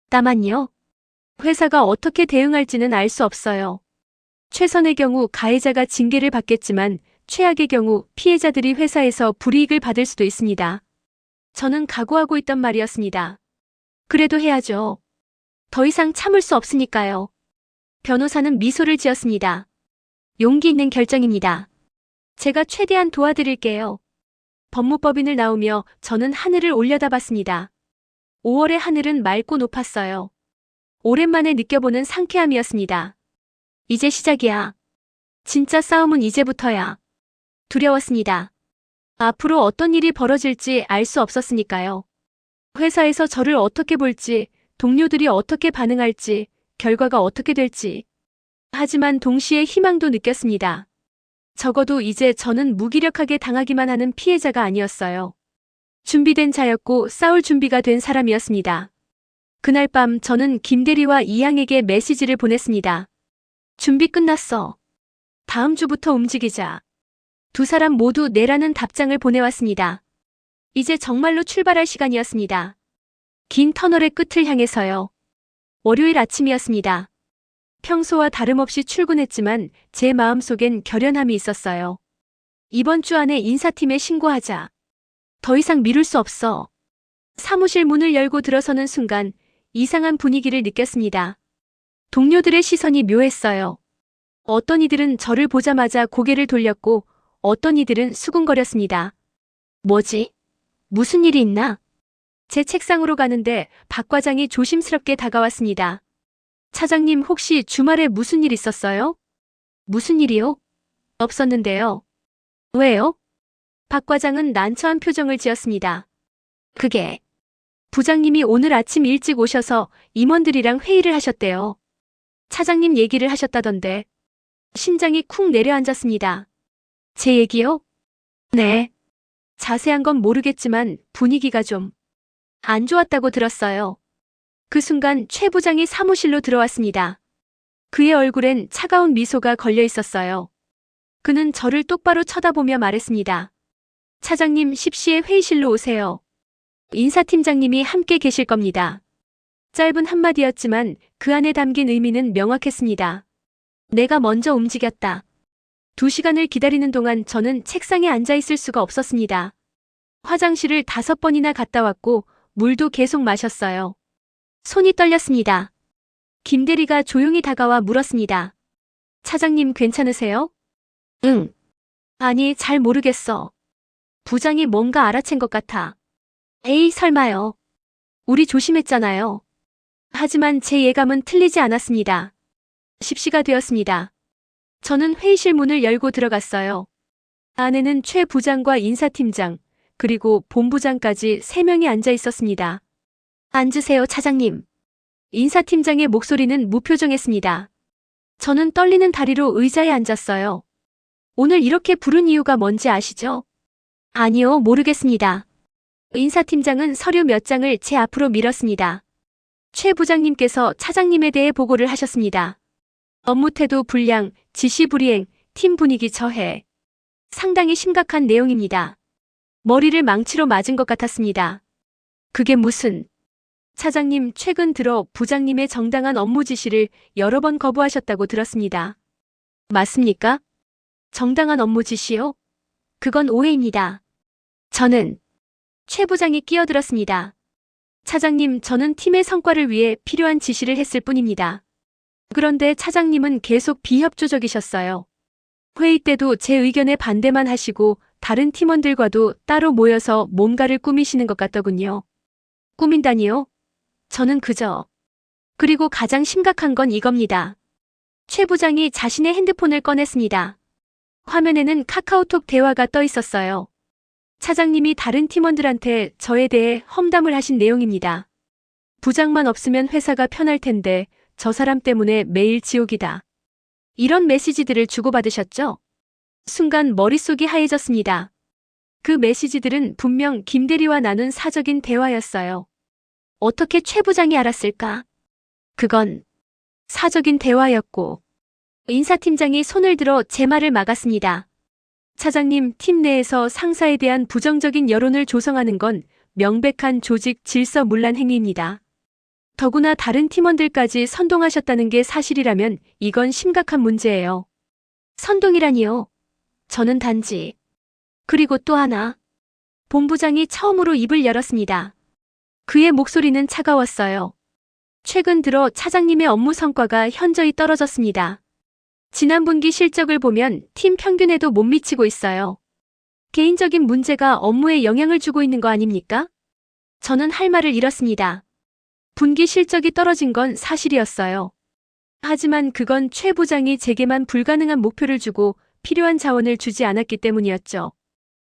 다만요. 회사가 어떻게 대응할지는 알 수 없어요. 최선의 경우 가해자가 징계를 받겠지만 최악의 경우 피해자들이 회사에서 불이익을 받을 수도 있습니다. 저는 각오하고 있던 말이었습니다. 그래도 해야죠. 더 이상 참을 수 없으니까요. 변호사는 미소를 지었습니다. 용기 있는 결정입니다. 제가 최대한 도와드릴게요. 법무법인을 나오며 저는 하늘을 올려다봤습니다. 5월의 하늘은 맑고 높았어요. 오랜만에 느껴보는 상쾌함이었습니다. 이제 시작이야. 진짜 싸움은 이제부터야. 두려웠습니다. 앞으로 어떤 일이 벌어질지 알 수 없었으니까요. 회사에서 저를 어떻게 볼지, 동료들이 어떻게 반응할지, 결과가 어떻게 될지. 하지만 동시에 희망도 느꼈습니다. 적어도 이제 저는 무기력하게 당하기만 하는 피해자가 아니었어요. 준비된 자였고 싸울 준비가 된 사람이었습니다. 그날 밤 저는 김대리와 이양에게 메시지를 보냈습니다. 준비 끝났어. 다음 주부터 움직이자. 두 사람 모두 내라는 답장을 보내왔습니다. 이제 정말로 출발할 시간이었습니다. 긴 터널의 끝을 향해서요. 월요일 아침이었습니다. 평소와 다름없이 출근했지만 제 마음속엔 결연함이 있었어요. 이번 주 안에 인사팀에 신고하자. 더 이상 미룰 수 없어. 사무실 문을 열고 들어서는 순간 이상한 분위기를 느꼈습니다. 동료들의 시선이 묘했어요. 어떤 이들은 저를 보자마자 고개를 돌렸고 어떤 이들은 수군거렸습니다. 뭐지? 무슨 일이 있나? 제 책상으로 가는데 박 과장이 조심스럽게 다가왔습니다. 차장님 혹시 주말에 무슨 일 있었어요? 무슨 일이요? 없었는데요. 왜요? 박 과장은 난처한 표정을 지었습니다. 그게 부장님이 오늘 아침 일찍 오셔서 임원들이랑 회의를 하셨대요. 차장님 얘기를 하셨다던데. 심장이 쿵 내려앉았습니다. 제 얘기요? 네. 자세한 건 모르겠지만 분위기가 좀 안 좋았다고 들었어요. 그 순간 최 부장이 사무실로 들어왔습니다. 그의 얼굴엔 차가운 미소가 걸려 있었어요. 그는 저를 똑바로 쳐다보며 말했습니다. 차장님 10시에 회의실로 오세요. 인사팀장님이 함께 계실 겁니다. 짧은 한마디였지만 그 안에 담긴 의미는 명확했습니다. 내가 먼저 움직였다. 2시간을 기다리는 동안 저는 책상에 앉아 있을 수가 없었습니다. 화장실을 5번이나 갔다 왔고 물도 계속 마셨어요. 손이 떨렸습니다. 김대리가 조용히 다가와 물었습니다. 차장님 괜찮으세요? 응. 아니, 잘 모르겠어. 부장이 뭔가 알아챈 것 같아. 에이, 설마요. 우리 조심했잖아요. 하지만 제 예감은 틀리지 않았습니다. 10시가 되었습니다. 저는 회의실 문을 열고 들어갔어요. 안에는 최 부장과 인사팀장, 그리고 본부장까지 3명이 앉아 있었습니다. 앉으세요, 차장님. 인사팀장의 목소리는 무표정했습니다. 저는 떨리는 다리로 의자에 앉았어요. 오늘 이렇게 부른 이유가 뭔지 아시죠? 아니요, 모르겠습니다. 인사팀장은 서류 몇 장을 제 앞으로 밀었습니다. 최 부장님께서 차장님에 대해 보고를 하셨습니다. 업무 태도 불량, 지시 불이행, 팀 분위기 저해. 상당히 심각한 내용입니다. 머리를 망치로 맞은 것 같았습니다. 그게 무슨... 차장님 최근 들어 부장님의 정당한 업무 지시를 여러 번 거부하셨다고 들었습니다. 맞습니까? 정당한 업무 지시요? 그건 오해입니다. 저는... 최 부장이 끼어들었습니다. 차장님, 저는 팀의 성과를 위해 필요한 지시를 했을 뿐입니다. 그런데 차장님은 계속 비협조적이셨어요. 회의 때도 제 의견에 반대만 하시고 다른 팀원들과도 따로 모여서 뭔가를 꾸미시는 것 같더군요. 꾸민다니요? 저는 그저... 그리고 가장 심각한 건 이겁니다. 최 부장이 자신의 핸드폰을 꺼냈습니다. 화면에는 카카오톡 대화가 떠 있었어요. 차장님이 다른 팀원들한테 저에 대해 험담을 하신 내용입니다. 부장만 없으면 회사가 편할 텐데 저 사람 때문에 매일 지옥이다. 이런 메시지들을 주고받으셨죠? 순간 머릿속이 하얘졌습니다. 그 메시지들은 분명 김대리와 나눈 사적인 대화였어요. 어떻게 최 부장이 알았을까? 그건 사적인 대화였고 인사팀장이 손을 들어 제 말을 막았습니다. 차장님, 팀 내에서 상사에 대한 부정적인 여론을 조성하는 건 명백한 조직 질서문란 행위입니다. 더구나 다른 팀원들까지 선동하셨다는 게 사실이라면 이건 심각한 문제예요. 선동이라니요? 저는 단지... 그리고 또 하나. 본부장이 처음으로 입을 열었습니다. 그의 목소리는 차가웠어요. 최근 들어 차장님의 업무 성과가 현저히 떨어졌습니다. 지난 분기 실적을 보면 팀 평균에도 못 미치고 있어요. 개인적인 문제가 업무에 영향을 주고 있는 거 아닙니까? 저는 할 말을 잃었습니다. 분기 실적이 떨어진 건 사실이었어요. 하지만 그건 최 부장이 제게만 불가능한 목표를 주고 필요한 자원을 주지 않았기 때문이었죠.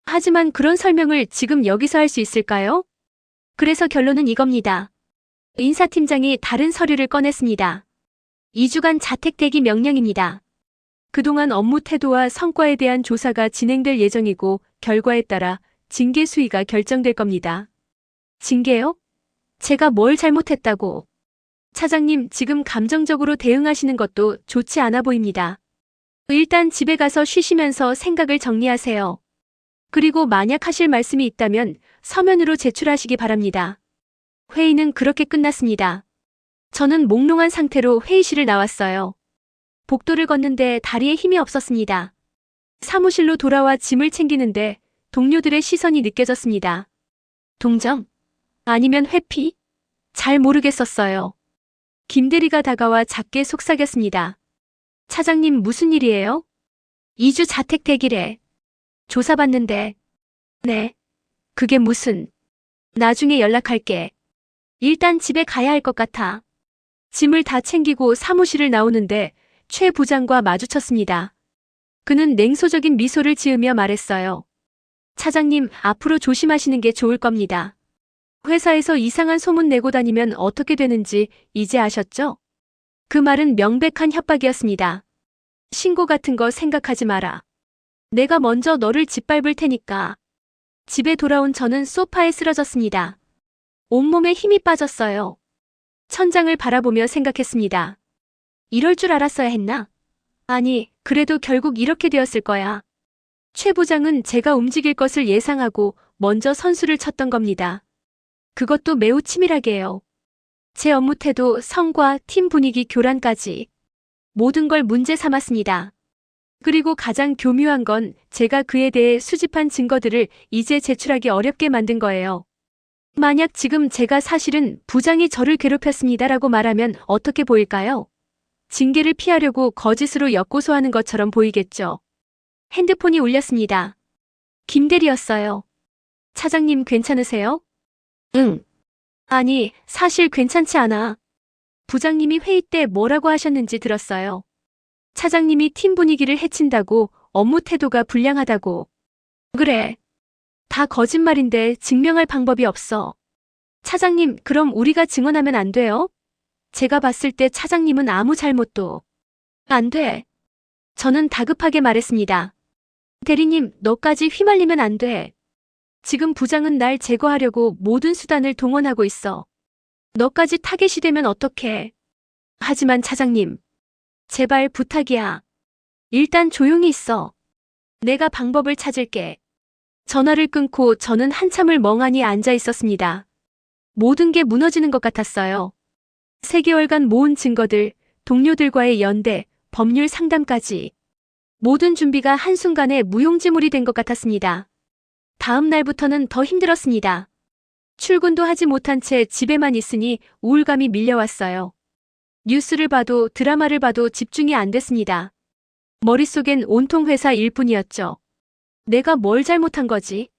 하지만 그런 설명을 지금 여기서 할 수 있을까요? 그래서 결론은 이겁니다. 인사팀장이 다른 서류를 꺼냈습니다. 2주간 자택 대기 명령입니다. 그동안 업무 태도와 성과에 대한 조사가 진행될 예정이고 결과에 따라 징계 수위가 결정될 겁니다. 징계요? 제가 뭘 잘못했다고? 차장님, 지금 감정적으로 대응하시는 것도 좋지 않아 보입니다. 일단 집에 가서 쉬시면서 생각을 정리하세요. 그리고 만약 하실 말씀이 있다면 서면으로 제출하시기 바랍니다. 회의는 그렇게 끝났습니다. 저는 몽롱한 상태로 회의실을 나왔어요. 복도를 걷는데 다리에 힘이 없었습니다. 사무실로 돌아와 짐을 챙기는데 동료들의 시선이 느껴졌습니다. 동정? 아니면 회피? 잘 모르겠었어요. 김대리가 다가와 작게 속삭였습니다. 차장님, 무슨 일이에요? 2주 자택 대기래. 조사받는데. 네. 그게 무슨. 나중에 연락할게. 일단 집에 가야 할 것 같아. 짐을 다 챙기고 사무실을 나오는데 최 부장과 마주쳤습니다. 그는 냉소적인 미소를 지으며 말했어요. 차장님, 앞으로 조심하시는 게 좋을 겁니다. 회사에서 이상한 소문 내고 다니면 어떻게 되는지 이제 아셨죠? 그 말은 명백한 협박이었습니다. 신고 같은 거 생각하지 마라. 내가 먼저 너를 짓밟을 테니까. 집에 돌아온 저는 소파에 쓰러졌습니다. 온몸에 힘이 빠졌어요. 천장을 바라보며 생각했습니다. 이럴 줄 알았어야 했나? 아니, 그래도 결국 이렇게 되었을 거야. 최 부장은 제가 움직일 것을 예상하고 먼저 선수를 쳤던 겁니다. 그것도 매우 치밀하게요. 제 업무 태도, 성과, 팀 분위기, 교란까지 모든 걸 문제 삼았습니다. 그리고 가장 교묘한 건 제가 그에 대해 수집한 증거들을 이제 제출하기 어렵게 만든 거예요. 만약 지금 제가 사실은 부장이 저를 괴롭혔습니다라고 말하면 어떻게 보일까요? 징계를 피하려고 거짓으로 엮고소하는 것처럼 보이겠죠. 핸드폰이 울렸습니다. 김대리였어요. 차장님, 괜찮으세요? 응. 아니, 사실 괜찮지 않아. 부장님이 회의 때 뭐라고 하셨는지 들었어요. 차장님이 팀 분위기를 해친다고, 업무 태도가 불량하다고. 그래. 다 거짓말인데 증명할 방법이 없어. 차장님, 그럼 우리가 증언하면 안 돼요? 제가 봤을 때 차장님은 아무 잘못도 안 돼. 저는 다급하게 말했습니다. 대리님, 너까지 휘말리면 안 돼. 지금 부장은 날 제거하려고 모든 수단을 동원하고 있어. 너까지 타겟이 되면 어떡해. 하지만 차장님, 제발 부탁이야. 일단 조용히 있어. 내가 방법을 찾을게. 전화를 끊고 저는 한참을 멍하니 앉아 있었습니다. 모든 게 무너지는 것 같았어요. 3개월간 모은 증거들, 동료들과의 연대, 법률 상담까지. 모든 준비가 한순간에 무용지물이 된 것 같았습니다. 다음 날부터는 더 힘들었습니다. 출근도 하지 못한 채 집에만 있으니 우울감이 밀려왔어요. 뉴스를 봐도 드라마를 봐도 집중이 안 됐습니다. 머릿속엔 온통 회사 일뿐이었죠. 내가 뭘 잘못한 거지?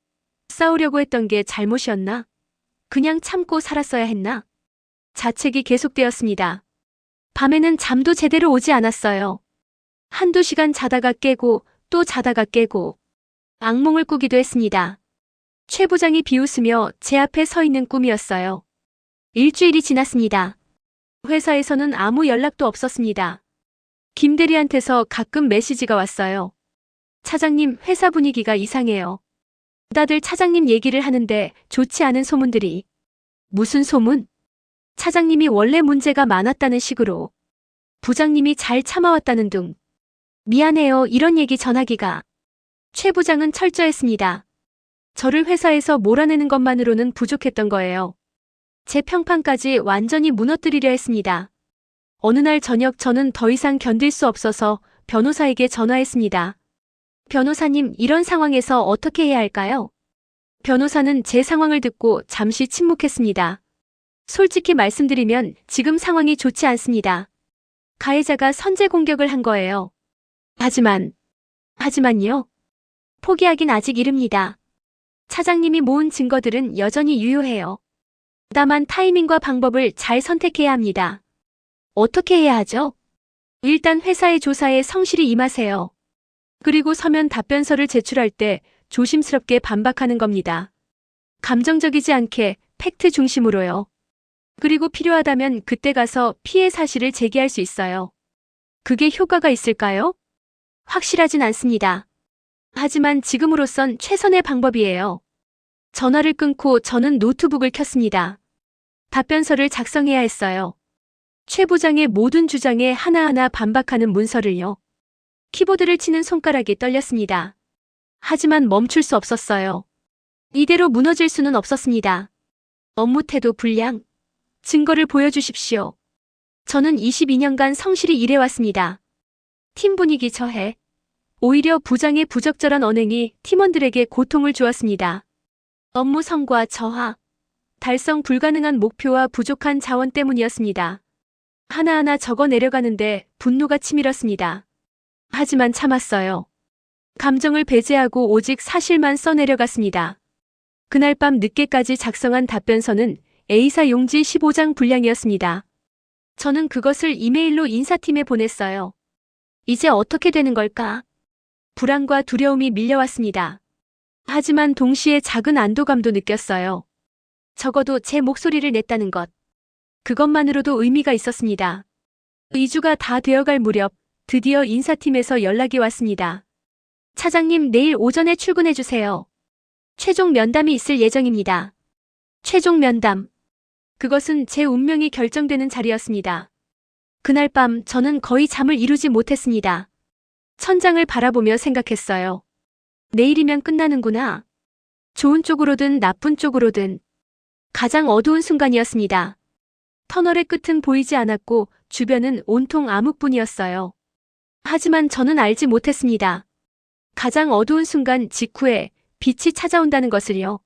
싸우려고 했던 게 잘못이었나? 그냥 참고 살았어야 했나? 자책이 계속되었습니다. 밤에는 잠도 제대로 오지 않았어요. 한두 시간 자다가 깨고 또 자다가 깨고 악몽을 꾸기도 했습니다. 최 부장이 비웃으며 제 앞에 서 있는 꿈이었어요. 일주일이 지났습니다. 회사에서는 아무 연락도 없었습니다. 김 대리한테서 가끔 메시지가 왔어요. 차장님, 회사 분위기가 이상해요. 다들 차장님 얘기를 하는데 좋지 않은 소문들이. 무슨 소문? 차장님이 원래 문제가 많았다는 식으로. 부장님이 잘 참아왔다는 둥. 미안해요, 이런 얘기 전하기가. 최 부장은 철저했습니다. 저를 회사에서 몰아내는 것만으로는 부족했던 거예요. 제 평판까지 완전히 무너뜨리려 했습니다. 어느 날 저녁 저는 더 이상 견딜 수 없어서 변호사에게 전화했습니다. 변호사님, 이런 상황에서 어떻게 해야 할까요? 변호사는 제 상황을 듣고 잠시 침묵했습니다. 솔직히 말씀드리면 지금 상황이 좋지 않습니다. 가해자가 선제 공격을 한 거예요. 하지만요. 포기하긴 아직 이릅니다. 차장님이 모은 증거들은 여전히 유효해요. 다만 타이밍과 방법을 잘 선택해야 합니다. 어떻게 해야 하죠? 일단 회사의 조사에 성실히 임하세요. 그리고 서면 답변서를 제출할 때 조심스럽게 반박하는 겁니다. 감정적이지 않게 팩트 중심으로요. 그리고 필요하다면 그때 가서 피해 사실을 제기할 수 있어요. 그게 효과가 있을까요? 확실하진 않습니다. 하지만 지금으로선 최선의 방법이에요. 전화를 끊고 저는 노트북을 켰습니다. 답변서를 작성해야 했어요. 최 부장의 모든 주장에 하나하나 반박하는 문서를요. 키보드를 치는 손가락이 떨렸습니다. 하지만 멈출 수 없었어요. 이대로 무너질 수는 없었습니다. 업무 태도 불량. 증거를 보여주십시오. 저는 22년간 성실히 일해왔습니다. 팀 분위기 저해. 오히려 부장의 부적절한 언행이 팀원들에게 고통을 주었습니다. 업무 성과 저하. 달성 불가능한 목표와 부족한 자원 때문이었습니다. 하나하나 적어 내려가는데 분노가 치밀었습니다. 하지만 참았어요. 감정을 배제하고 오직 사실만 써내려갔습니다. 그날 밤 늦게까지 작성한 답변서는 A사 용지 15장 분량이었습니다. 저는 그것을 이메일로 인사팀에 보냈어요. 이제 어떻게 되는 걸까? 불안과 두려움이 밀려왔습니다. 하지만 동시에 작은 안도감도 느꼈어요. 적어도 제 목소리를 냈다는 것. 그것만으로도 의미가 있었습니다. 2주가 다 되어갈 무렵 드디어 인사팀에서 연락이 왔습니다. 차장님, 내일 오전에 출근해주세요. 최종 면담이 있을 예정입니다. 최종 면담. 그것은 제 운명이 결정되는 자리였습니다. 그날 밤 저는 거의 잠을 이루지 못했습니다. 천장을 바라보며 생각했어요. 내일이면 끝나는구나. 좋은 쪽으로든 나쁜 쪽으로든. 가장 어두운 순간이었습니다. 터널의 끝은 보이지 않았고 주변은 온통 암흑뿐이었어요. 하지만 저는 알지 못했습니다. 가장 어두운 순간 직후에 빛이 찾아온다는 것을요.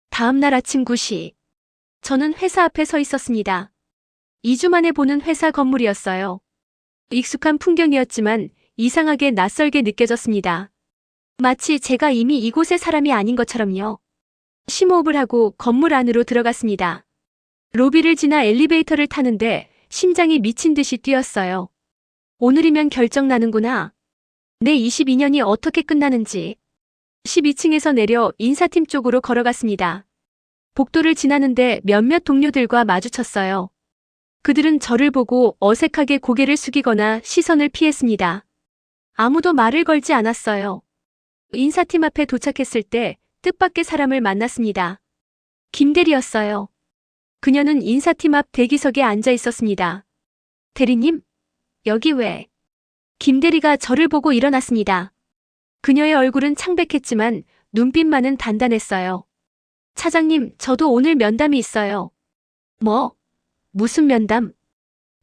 다음 날 아침 9시. 저는 회사 앞에 서 있었습니다. 2주 만에 보는 회사 건물이었어요. 익숙한 풍경이었지만 이상하게 낯설게 느껴졌습니다. 마치 제가 이미 이곳의 사람이 아닌 것처럼요. 심호흡을 하고 건물 안으로 들어갔습니다. 로비를 지나 엘리베이터를 타는데 심장이 미친 듯이 뛰었어요. 오늘이면 결정나는구나. 내 22년이 어떻게 끝나는지. 12층에서 내려 인사팀 쪽으로 걸어갔습니다. 복도를 지나는데 몇몇 동료들과 마주쳤어요. 그들은 저를 보고 어색하게 고개를 숙이거나 시선을 피했습니다. 아무도 말을 걸지 않았어요. 인사팀 앞에 도착했을 때 뜻밖의 사람을 만났습니다. 김대리였어요. 그녀는 인사팀 앞 대기석에 앉아 있었습니다. 대리님, 여기 왜? 김대리가 저를 보고 일어났습니다. 그녀의 얼굴은 창백했지만 눈빛만은 단단했어요. 차장님, 저도 오늘 면담이 있어요. 뭐? 무슨 면담?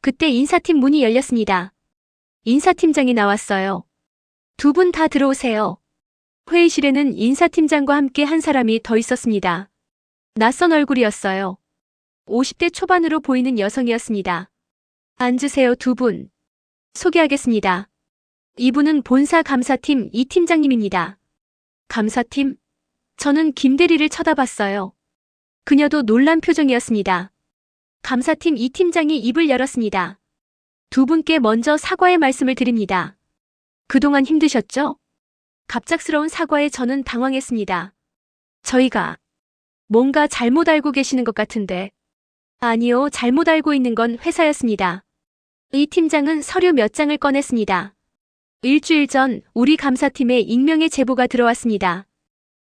그때 인사팀 문이 열렸습니다. 인사팀장이 나왔어요. 두 분 다 들어오세요. 회의실에는 인사팀장과 함께 한 사람이 더 있었습니다. 낯선 얼굴이었어요. 50대 초반으로 보이는 여성이었습니다. 앉으세요, 두 분. 소개하겠습니다. 이분은 본사 감사팀 이 팀장님입니다. 감사팀? 저는 김대리를 쳐다봤어요. 그녀도 놀란 표정이었습니다. 감사팀 이 팀장이 입을 열었습니다. 두 분께 먼저 사과의 말씀을 드립니다. 그동안 힘드셨죠? 갑작스러운 사과에 저는 당황했습니다. 저희가 뭔가 잘못 알고 계시는 것 같은데. 아니요, 잘못 알고 있는 건 회사였습니다. 이 팀장은 서류 몇 장을 꺼냈습니다. 일주일 전 우리 감사팀에 익명의 제보가 들어왔습니다.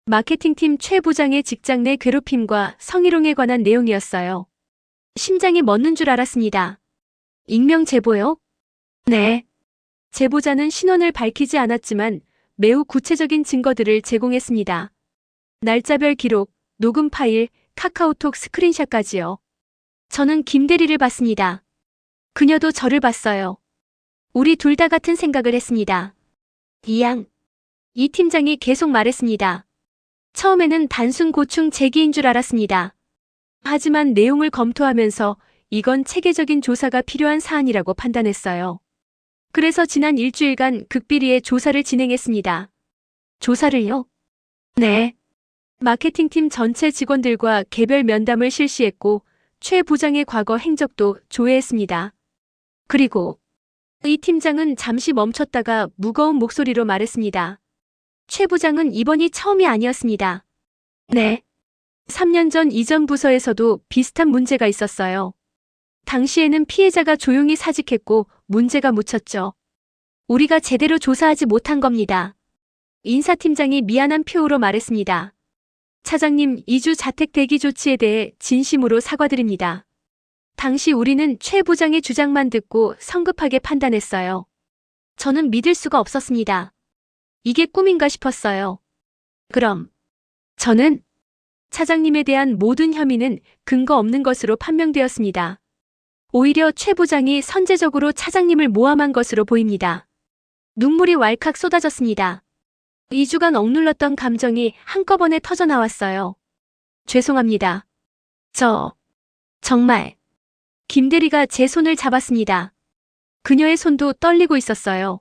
마케팅팀 최 부장의 직장 내 괴롭힘과 성희롱에 관한 내용이었어요. 심장이 멎는 줄 알았습니다. 익명 제보요? 네. 제보자는 신원을 밝히지 않았지만 매우 구체적인 증거들을 제공했습니다. 날짜별 기록, 녹음 파일, 카카오톡 스크린샷까지요. 저는 김대리를 봤습니다. 그녀도 저를 봤어요. 우리 둘 다 같은 생각을 했습니다. 이 팀장이 계속 말했습니다. 처음에는 단순 고충 제기인 줄 알았습니다. 하지만 내용을 검토하면서 이건 체계적인 조사가 필요한 사안이라고 판단했어요. 그래서 지난 일주일간 극비리에 조사를 진행했습니다. 조사를요? 네. 마케팅팀 전체 직원들과 개별 면담을 실시했고 최 부장의 과거 행적도 조회했습니다. 그리고 이 팀장은 잠시 멈췄다가 무거운 목소리로 말했습니다. 최 부장은 이번이 처음이 아니었습니다. 네. 3년 전 이전 부서에서도 비슷한 문제가 있었어요. 당시에는 피해자가 조용히 사직했고 문제가 묻혔죠. 우리가 제대로 조사하지 못한 겁니다. 인사팀장이 미안한 표호로 말했습니다. 차장님, 2주 자택 대기 조치에 대해 진심으로 사과드립니다. 당시 우리는 최 부장의 주장만 듣고 성급하게 판단했어요. 저는 믿을 수가 없었습니다. 이게 꿈인가 싶었어요. 그럼 저는 차장님에 대한 모든 혐의는 근거 없는 것으로 판명되었습니다. 오히려 최 부장이 선제적으로 차장님을 모함한 것으로 보입니다. 눈물이 왈칵 쏟아졌습니다. 2주간 억눌렀던 감정이 한꺼번에 터져나왔어요. 죄송합니다. 정말. 김대리가 제 손을 잡았습니다. 그녀의 손도 떨리고 있었어요.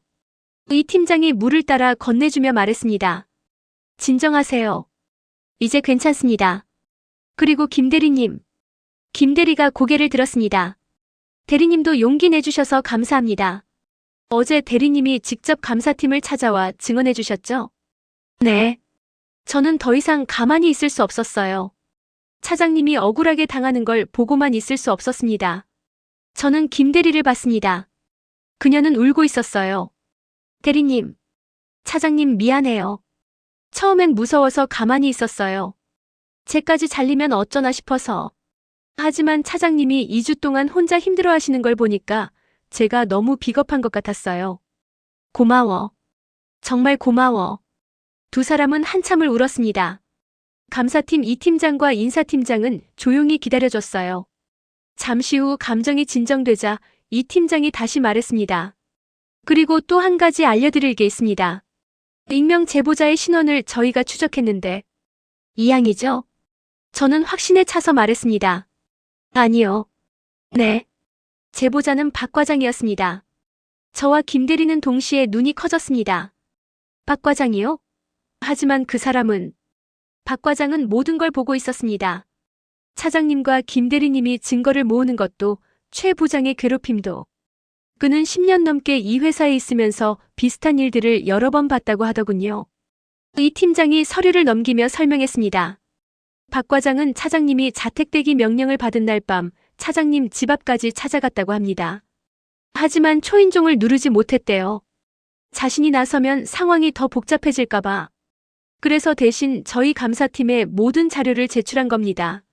이 팀장이 물을 따라 건네주며 말했습니다. 진정하세요. 이제 괜찮습니다. 그리고 김대리님. 김대리가 고개를 들었습니다. 대리님도 용기 내주셔서 감사합니다. 어제 대리님이 직접 감사팀을 찾아와 증언해 주셨죠? 네. 저는 더 이상 가만히 있을 수 없었어요. 차장님이 억울하게 당하는 걸 보고만 있을 수 없었습니다. 저는 김대리를 봤습니다. 그녀는 울고 있었어요. 대리님, 차장님 미안해요. 처음엔 무서워서 가만히 있었어요. 쟤까지 잘리면 어쩌나 싶어서. 하지만 차장님이 2주 동안 혼자 힘들어하시는 걸 보니까 제가 너무 비겁한 것 같았어요. 고마워. 정말 고마워. 두 사람은 한참을 울었습니다. 감사팀 이 팀장과 인사팀장은 조용히 기다려줬어요. 잠시 후 감정이 진정되자 이 팀장이 다시 말했습니다. 그리고 또 한 가지 알려드릴 게 있습니다. 익명 제보자의 신원을 저희가 추적했는데 이양이죠? 저는 확신에 차서 말했습니다. 아니요. 네. 제보자는 박 과장이었습니다. 저와 김대리는 동시에 눈이 커졌습니다. 박 과장이요? 하지만 그 사람은 박 과장은 모든 걸 보고 있었습니다. 차장님과 김대리님이 증거를 모으는 것도 최 부장의 괴롭힘도. 그는 10년 넘게 이 회사에 있으면서 비슷한 일들을 여러 번 봤다고 하더군요. 이 팀장이 서류를 넘기며 설명했습니다. 박 과장은 차장님이 자택대기 명령을 받은 날 밤 차장님 집 앞까지 찾아갔다고 합니다. 하지만 초인종을 누르지 못했대요. 자신이 나서면 상황이 더 복잡해질까봐. 그래서 대신 저희 감사팀에 모든 자료를 제출한 겁니다.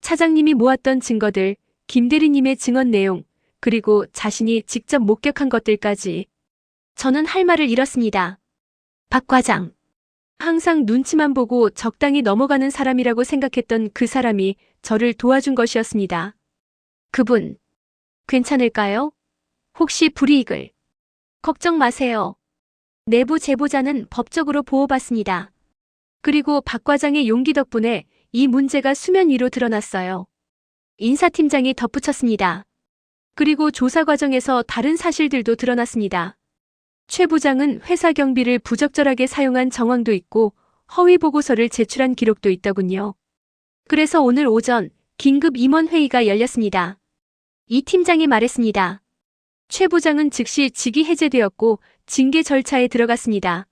차장님이 모았던 증거들, 김대리님의 증언 내용, 그리고 자신이 직접 목격한 것들까지. 저는 할 말을 잃었습니다. 박 과장. 항상 눈치만 보고 적당히 넘어가는 사람이라고 생각했던 그 사람이 저를 도와준 것이었습니다. 그분, 괜찮을까요? 혹시 불이익을? 걱정 마세요. 내부 제보자는 법적으로 보호받습니다. 그리고 박 과장의 용기 덕분에 이 문제가 수면 위로 드러났어요. 인사팀장이 덧붙였습니다. 그리고 조사 과정에서 다른 사실들도 드러났습니다. 최 부장은 회사 경비를 부적절하게 사용한 정황도 있고 허위 보고서를 제출한 기록도 있더군요. 그래서 오늘 오전 긴급 임원회의가 열렸습니다. 이 팀장이 말했습니다. 최 부장은 즉시 직위 해제되었고 징계 절차에 들어갔습니다.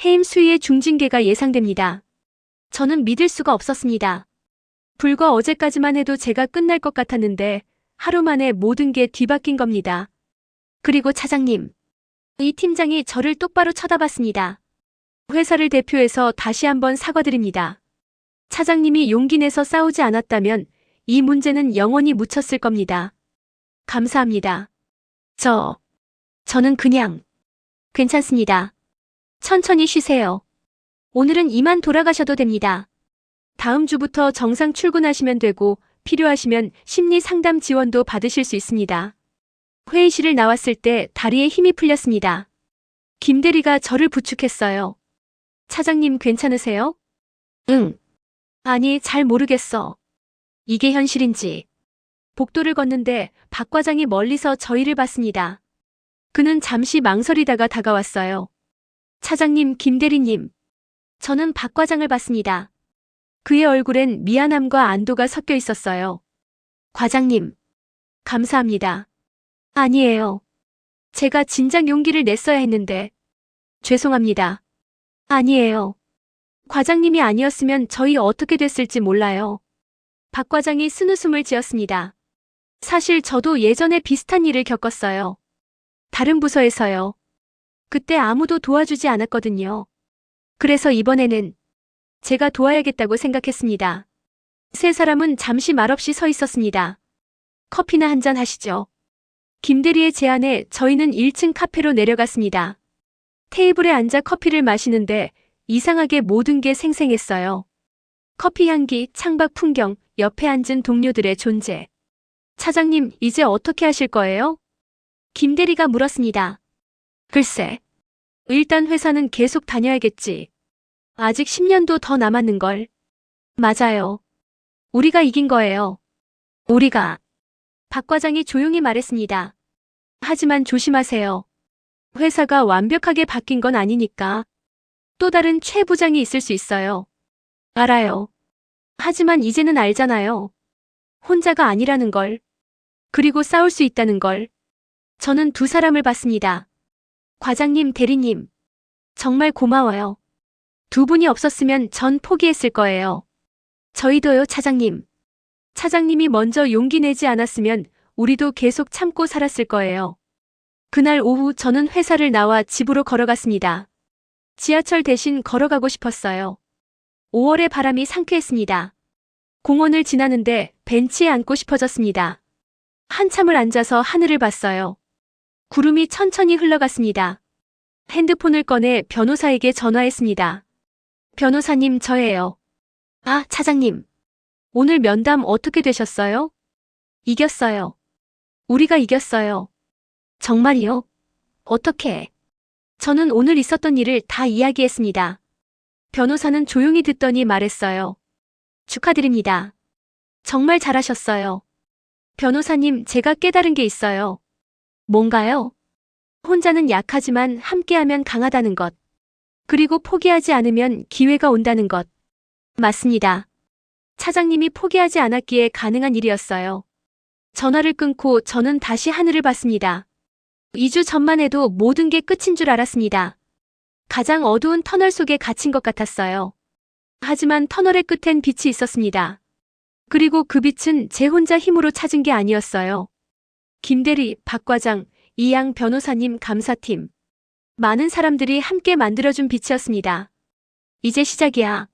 해임 수위의 중징계가 예상됩니다. 저는 믿을 수가 없었습니다. 불과 어제까지만 해도 제가 끝날 것 같았는데 하루 만에 모든 게 뒤바뀐 겁니다. 그리고 차장님. 이 팀장이 저를 똑바로 쳐다봤습니다. 회사를 대표해서 다시 한번 사과드립니다. 차장님이 용기 내서 싸우지 않았다면 이 문제는 영원히 묻혔을 겁니다. 감사합니다. 저는 그냥 괜찮습니다. 천천히 쉬세요. 오늘은 이만 돌아가셔도 됩니다. 다음 주부터 정상 출근하시면 되고 필요하시면 심리 상담 지원도 받으실 수 있습니다. 회의실을 나왔을 때 다리에 힘이 풀렸습니다. 김대리가 저를 부축했어요. 차장님 괜찮으세요? 응. 아니, 잘 모르겠어. 이게 현실인지. 복도를 걷는데 박 과장이 멀리서 저희를 봤습니다. 그는 잠시 망설이다가 다가왔어요. 차장님, 김대리님. 저는 박 과장을 봤습니다. 그의 얼굴엔 미안함과 안도가 섞여 있었어요. 과장님, 감사합니다. 아니에요. 제가 진작 용기를 냈어야 했는데. 죄송합니다. 아니에요. 과장님이 아니었으면 저희 어떻게 됐을지 몰라요. 박 과장이 쓴웃음을 지었습니다. 사실 저도 예전에 비슷한 일을 겪었어요. 다른 부서에서요. 그때 아무도 도와주지 않았거든요. 그래서 이번에는 제가 도와야겠다고 생각했습니다. 세 사람은 잠시 말없이 서 있었습니다. 커피나 한잔 하시죠. 김대리의 제안에 저희는 1층 카페로 내려갔습니다. 테이블에 앉아 커피를 마시는데 이상하게 모든 게 생생했어요. 커피 향기, 창밖 풍경, 옆에 앉은 동료들의 존재. 차장님, 이제 어떻게 하실 거예요? 김대리가 물었습니다. 글쎄, 일단 회사는 계속 다녀야겠지. 아직 10년도 더 남았는걸. 맞아요. 우리가 이긴 거예요. 우리가. 박 과장이 조용히 말했습니다. 하지만 조심하세요. 회사가 완벽하게 바뀐 건 아니니까. 또 다른 최 부장이 있을 수 있어요. 알아요. 하지만 이제는 알잖아요. 혼자가 아니라는 걸. 그리고 싸울 수 있다는 걸. 저는 두 사람을 봤습니다. 과장님, 대리님. 정말 고마워요. 두 분이 없었으면 전 포기했을 거예요. 저희도요, 차장님. 차장님이 먼저 용기 내지 않았으면 우리도 계속 참고 살았을 거예요. 그날 오후 저는 회사를 나와 집으로 걸어갔습니다. 지하철 대신 걸어가고 싶었어요. 5월의 바람이 상쾌했습니다. 공원을 지나는데 벤치에 앉고 싶어졌습니다. 한참을 앉아서 하늘을 봤어요. 구름이 천천히 흘러갔습니다. 핸드폰을 꺼내 변호사에게 전화했습니다. 변호사님, 저예요. 아, 차장님. 오늘 면담 어떻게 되셨어요? 이겼어요. 우리가 이겼어요. 정말이요? 어떻게? 저는 오늘 있었던 일을 다 이야기했습니다. 변호사는 조용히 듣더니 말했어요. 축하드립니다. 정말 잘하셨어요. 변호사님, 제가 깨달은 게 있어요. 뭔가요? 혼자는 약하지만 함께하면 강하다는 것. 그리고 포기하지 않으면 기회가 온다는 것. 맞습니다. 차장님이 포기하지 않았기에 가능한 일이었어요. 전화를 끊고 저는 다시 하늘을 봤습니다. 2주 전만 해도 모든 게 끝인 줄 알았습니다. 가장 어두운 터널 속에 갇힌 것 같았어요. 하지만 터널의 끝엔 빛이 있었습니다. 그리고 그 빛은 제 혼자 힘으로 찾은 게 아니었어요. 김대리, 박 과장, 이양 변호사님, 감사팀. 많은 사람들이 함께 만들어준 빛이었습니다. 이제 시작이야.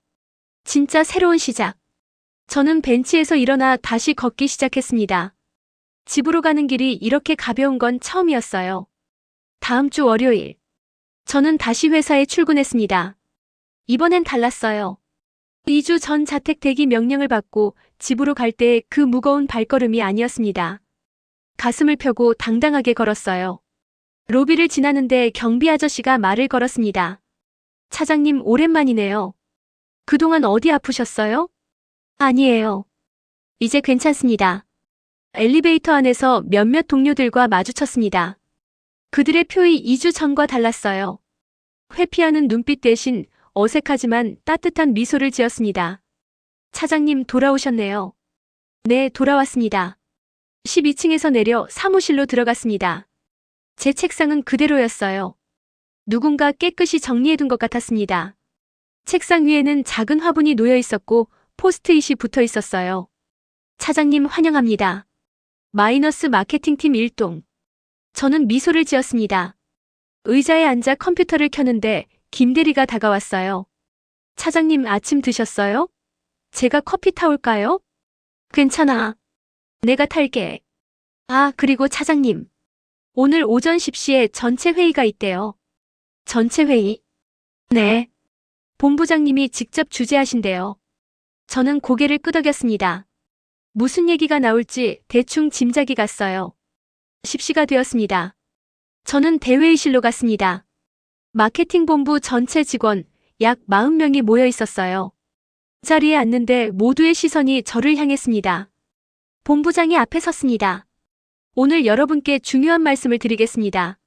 진짜 새로운 시작. 저는 벤치에서 일어나 다시 걷기 시작했습니다. 집으로 가는 길이 이렇게 가벼운 건 처음이었어요. 다음 주 월요일. 저는 다시 회사에 출근했습니다. 이번엔 달랐어요. 2주 전 자택 대기 명령을 받고 집으로 갈 때 그 무거운 발걸음이 아니었습니다. 가슴을 펴고 당당하게 걸었어요. 로비를 지나는데 경비 아저씨가 말을 걸었습니다. 차장님, 오랜만이네요. 그동안 어디 아프셨어요? 아니에요. 이제 괜찮습니다. 엘리베이터 안에서 몇몇 동료들과 마주쳤습니다. 그들의 표이 2주 전과 달랐어요. 회피하는 눈빛 대신 어색하지만 따뜻한 미소를 지었습니다. 차장님, 돌아오셨네요. 네, 돌아왔습니다. 12층에서 내려 사무실로 들어갔습니다. 제 책상은 그대로였어요. 누군가 깨끗이 정리해둔 것 같았습니다. 책상 위에는 작은 화분이 놓여 있었고 포스트잇이 붙어 있었어요. 차장님, 환영합니다. 마이너스 마케팅팀 일동. 저는 미소를 지었습니다. 의자에 앉아 컴퓨터를 켜는데 김대리가 다가왔어요. 차장님, 아침 드셨어요? 제가 커피 타올까요? 괜찮아. 내가 탈게. 아, 그리고 차장님. 오늘 오전 10시에 전체 회의가 있대요. 전체 회의? 네. 본부장님이 직접 주재하신대요. 저는 고개를 끄덕였습니다. 무슨 얘기가 나올지 대충 짐작이 갔어요. 10시가 되었습니다. 저는 대회의실로 갔습니다. 마케팅 본부 전체 직원 약 40명이 모여 있었어요. 자리에 앉는데 모두의 시선이 저를 향했습니다. 본부장이 앞에 섰습니다. 오늘 여러분께 중요한 말씀을 드리겠습니다.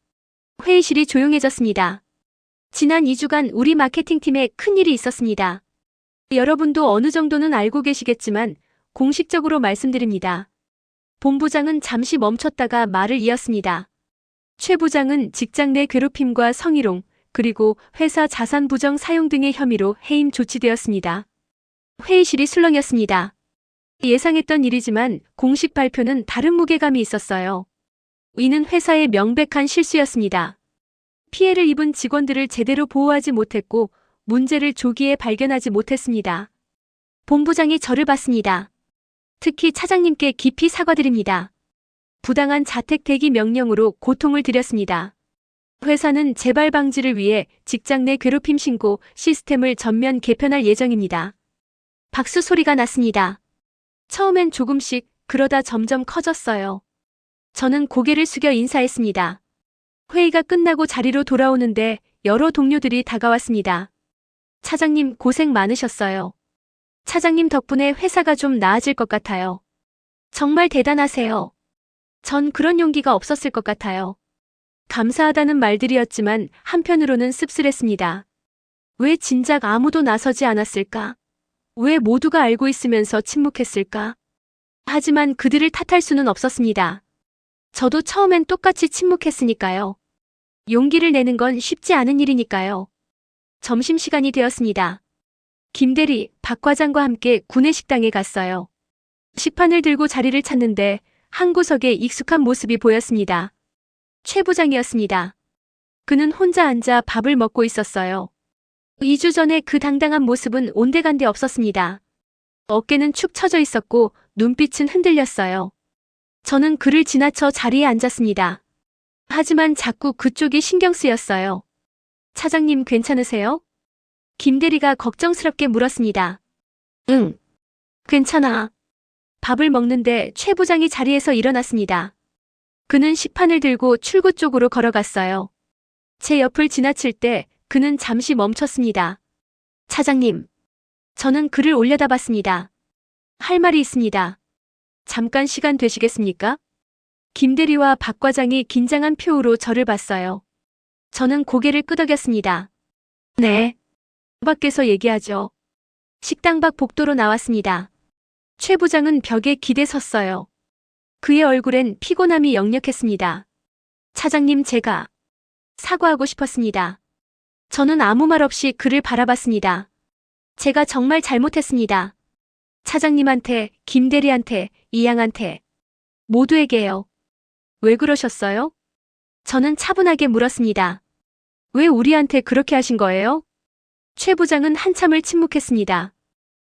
회의실이 조용해졌습니다. 지난 2주간 우리 마케팅팀에 큰일이 있었습니다. 여러분도 어느 정도는 알고 계시겠지만 공식적으로 말씀드립니다. 본부장은 잠시 멈췄다가 말을 이었습니다. 최 부장은 직장 내 괴롭힘과 성희롱, 그리고 회사 자산 부정 사용 등의 혐의로 해임 조치되었습니다. 회의실이 술렁였습니다. 예상했던 일이지만 공식 발표는 다른 무게감이 있었어요. 이는 회사의 명백한 실수였습니다. 피해를 입은 직원들을 제대로 보호하지 못했고 문제를 조기에 발견하지 못했습니다. 본부장이 저를 봤습니다. 특히 차장님께 깊이 사과드립니다. 부당한 자택 대기 명령으로 고통을 드렸습니다. 회사는 재발 방지를 위해 직장 내 괴롭힘 신고 시스템을 전면 개편할 예정입니다. 박수 소리가 났습니다. 처음엔 조금씩, 그러다 점점 커졌어요. 저는 고개를 숙여 인사했습니다. 회의가 끝나고 자리로 돌아오는데 여러 동료들이 다가왔습니다. 차장님 고생 많으셨어요. 차장님 덕분에 회사가 좀 나아질 것 같아요. 정말 대단하세요. 전 그런 용기가 없었을 것 같아요. 감사하다는 말들이었지만 한편으로는 씁쓸했습니다. 왜 진작 아무도 나서지 않았을까? 왜 모두가 알고 있으면서 침묵했을까? 하지만 그들을 탓할 수는 없었습니다. 저도 처음엔 똑같이 침묵했으니까요. 용기를 내는 건 쉽지 않은 일이니까요. 점심시간이 되었습니다. 김대리, 박 과장과 함께 구내식당에 갔어요. 식판을 들고 자리를 찾는데 한 구석에 익숙한 모습이 보였습니다. 최 부장이었습니다. 그는 혼자 앉아 밥을 먹고 있었어요. 2주 전에 그 당당한 모습은 온데간데 없었습니다. 어깨는 축 처져 있었고 눈빛은 흔들렸어요. 저는 그를 지나쳐 자리에 앉았습니다. 하지만 자꾸 그쪽이 신경 쓰였어요. 차장님 괜찮으세요? 김대리가 걱정스럽게 물었습니다. 응, 괜찮아. 밥을 먹는데 최 부장이 자리에서 일어났습니다. 그는 식판을 들고 출구 쪽으로 걸어갔어요. 제 옆을 지나칠 때 그는 잠시 멈췄습니다. 차장님. 저는 그를 올려다봤습니다. 할 말이 있습니다. 잠깐 시간 되시겠습니까? 김대리와 박 과장이 긴장한 표우로 저를 봤어요. 저는 고개를 끄덕였습니다. 네. 밖에서 얘기하죠. 식당 밖 복도로 나왔습니다. 최 부장은 벽에 기대 섰어요. 그의 얼굴엔 피곤함이 역력했습니다. 차장님, 제가 사과하고 싶었습니다. 저는 아무 말 없이 그를 바라봤습니다. 제가 정말 잘못했습니다. 차장님한테, 김대리한테, 이양한테, 모두에게요. 왜 그러셨어요? 저는 차분하게 물었습니다. 왜 우리한테 그렇게 하신 거예요? 최 부장은 한참을 침묵했습니다.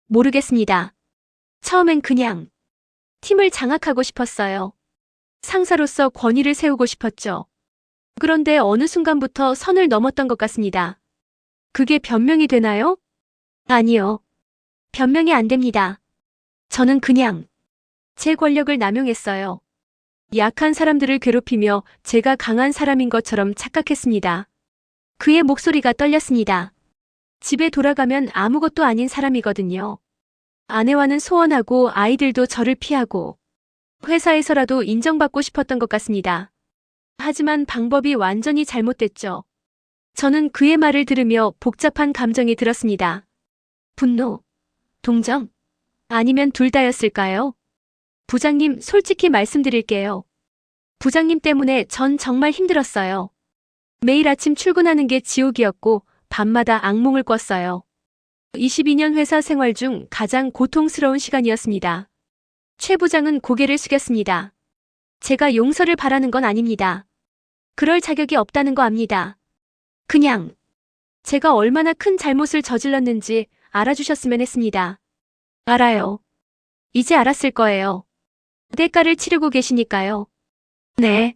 모르겠습니다. 처음엔 그냥 팀을 장악하고 싶었어요. 상사로서 권위를 세우고 싶었죠. 그런데 어느 순간부터 선을 넘었던 것 같습니다. 그게 변명이 되나요? 아니요. 변명이 안 됩니다. 저는 그냥 제 권력을 남용했어요. 약한 사람들을 괴롭히며 제가 강한 사람인 것처럼 착각했습니다. 그의 목소리가 떨렸습니다. 집에 돌아가면 아무것도 아닌 사람이거든요. 아내와는 소원하고 아이들도 저를 피하고 회사에서라도 인정받고 싶었던 것 같습니다. 하지만 방법이 완전히 잘못됐죠. 저는 그의 말을 들으며 복잡한 감정이 들었습니다. 분노, 동정, 아니면 둘 다였을까요? 부장님, 솔직히 말씀드릴게요. 부장님 때문에 전 정말 힘들었어요. 매일 아침 출근하는 게 지옥이었고 밤마다 악몽을 꿨어요. 22년 회사 생활 중 가장 고통스러운 시간이었습니다. 최 부장은 고개를 숙였습니다. 제가 용서를 바라는 건 아닙니다. 그럴 자격이 없다는 거 압니다. 그냥 제가 얼마나 큰 잘못을 저질렀는지 알아주셨으면 했습니다. 알아요. 이제 알았을 거예요. 대가를 치르고 계시니까요. 네.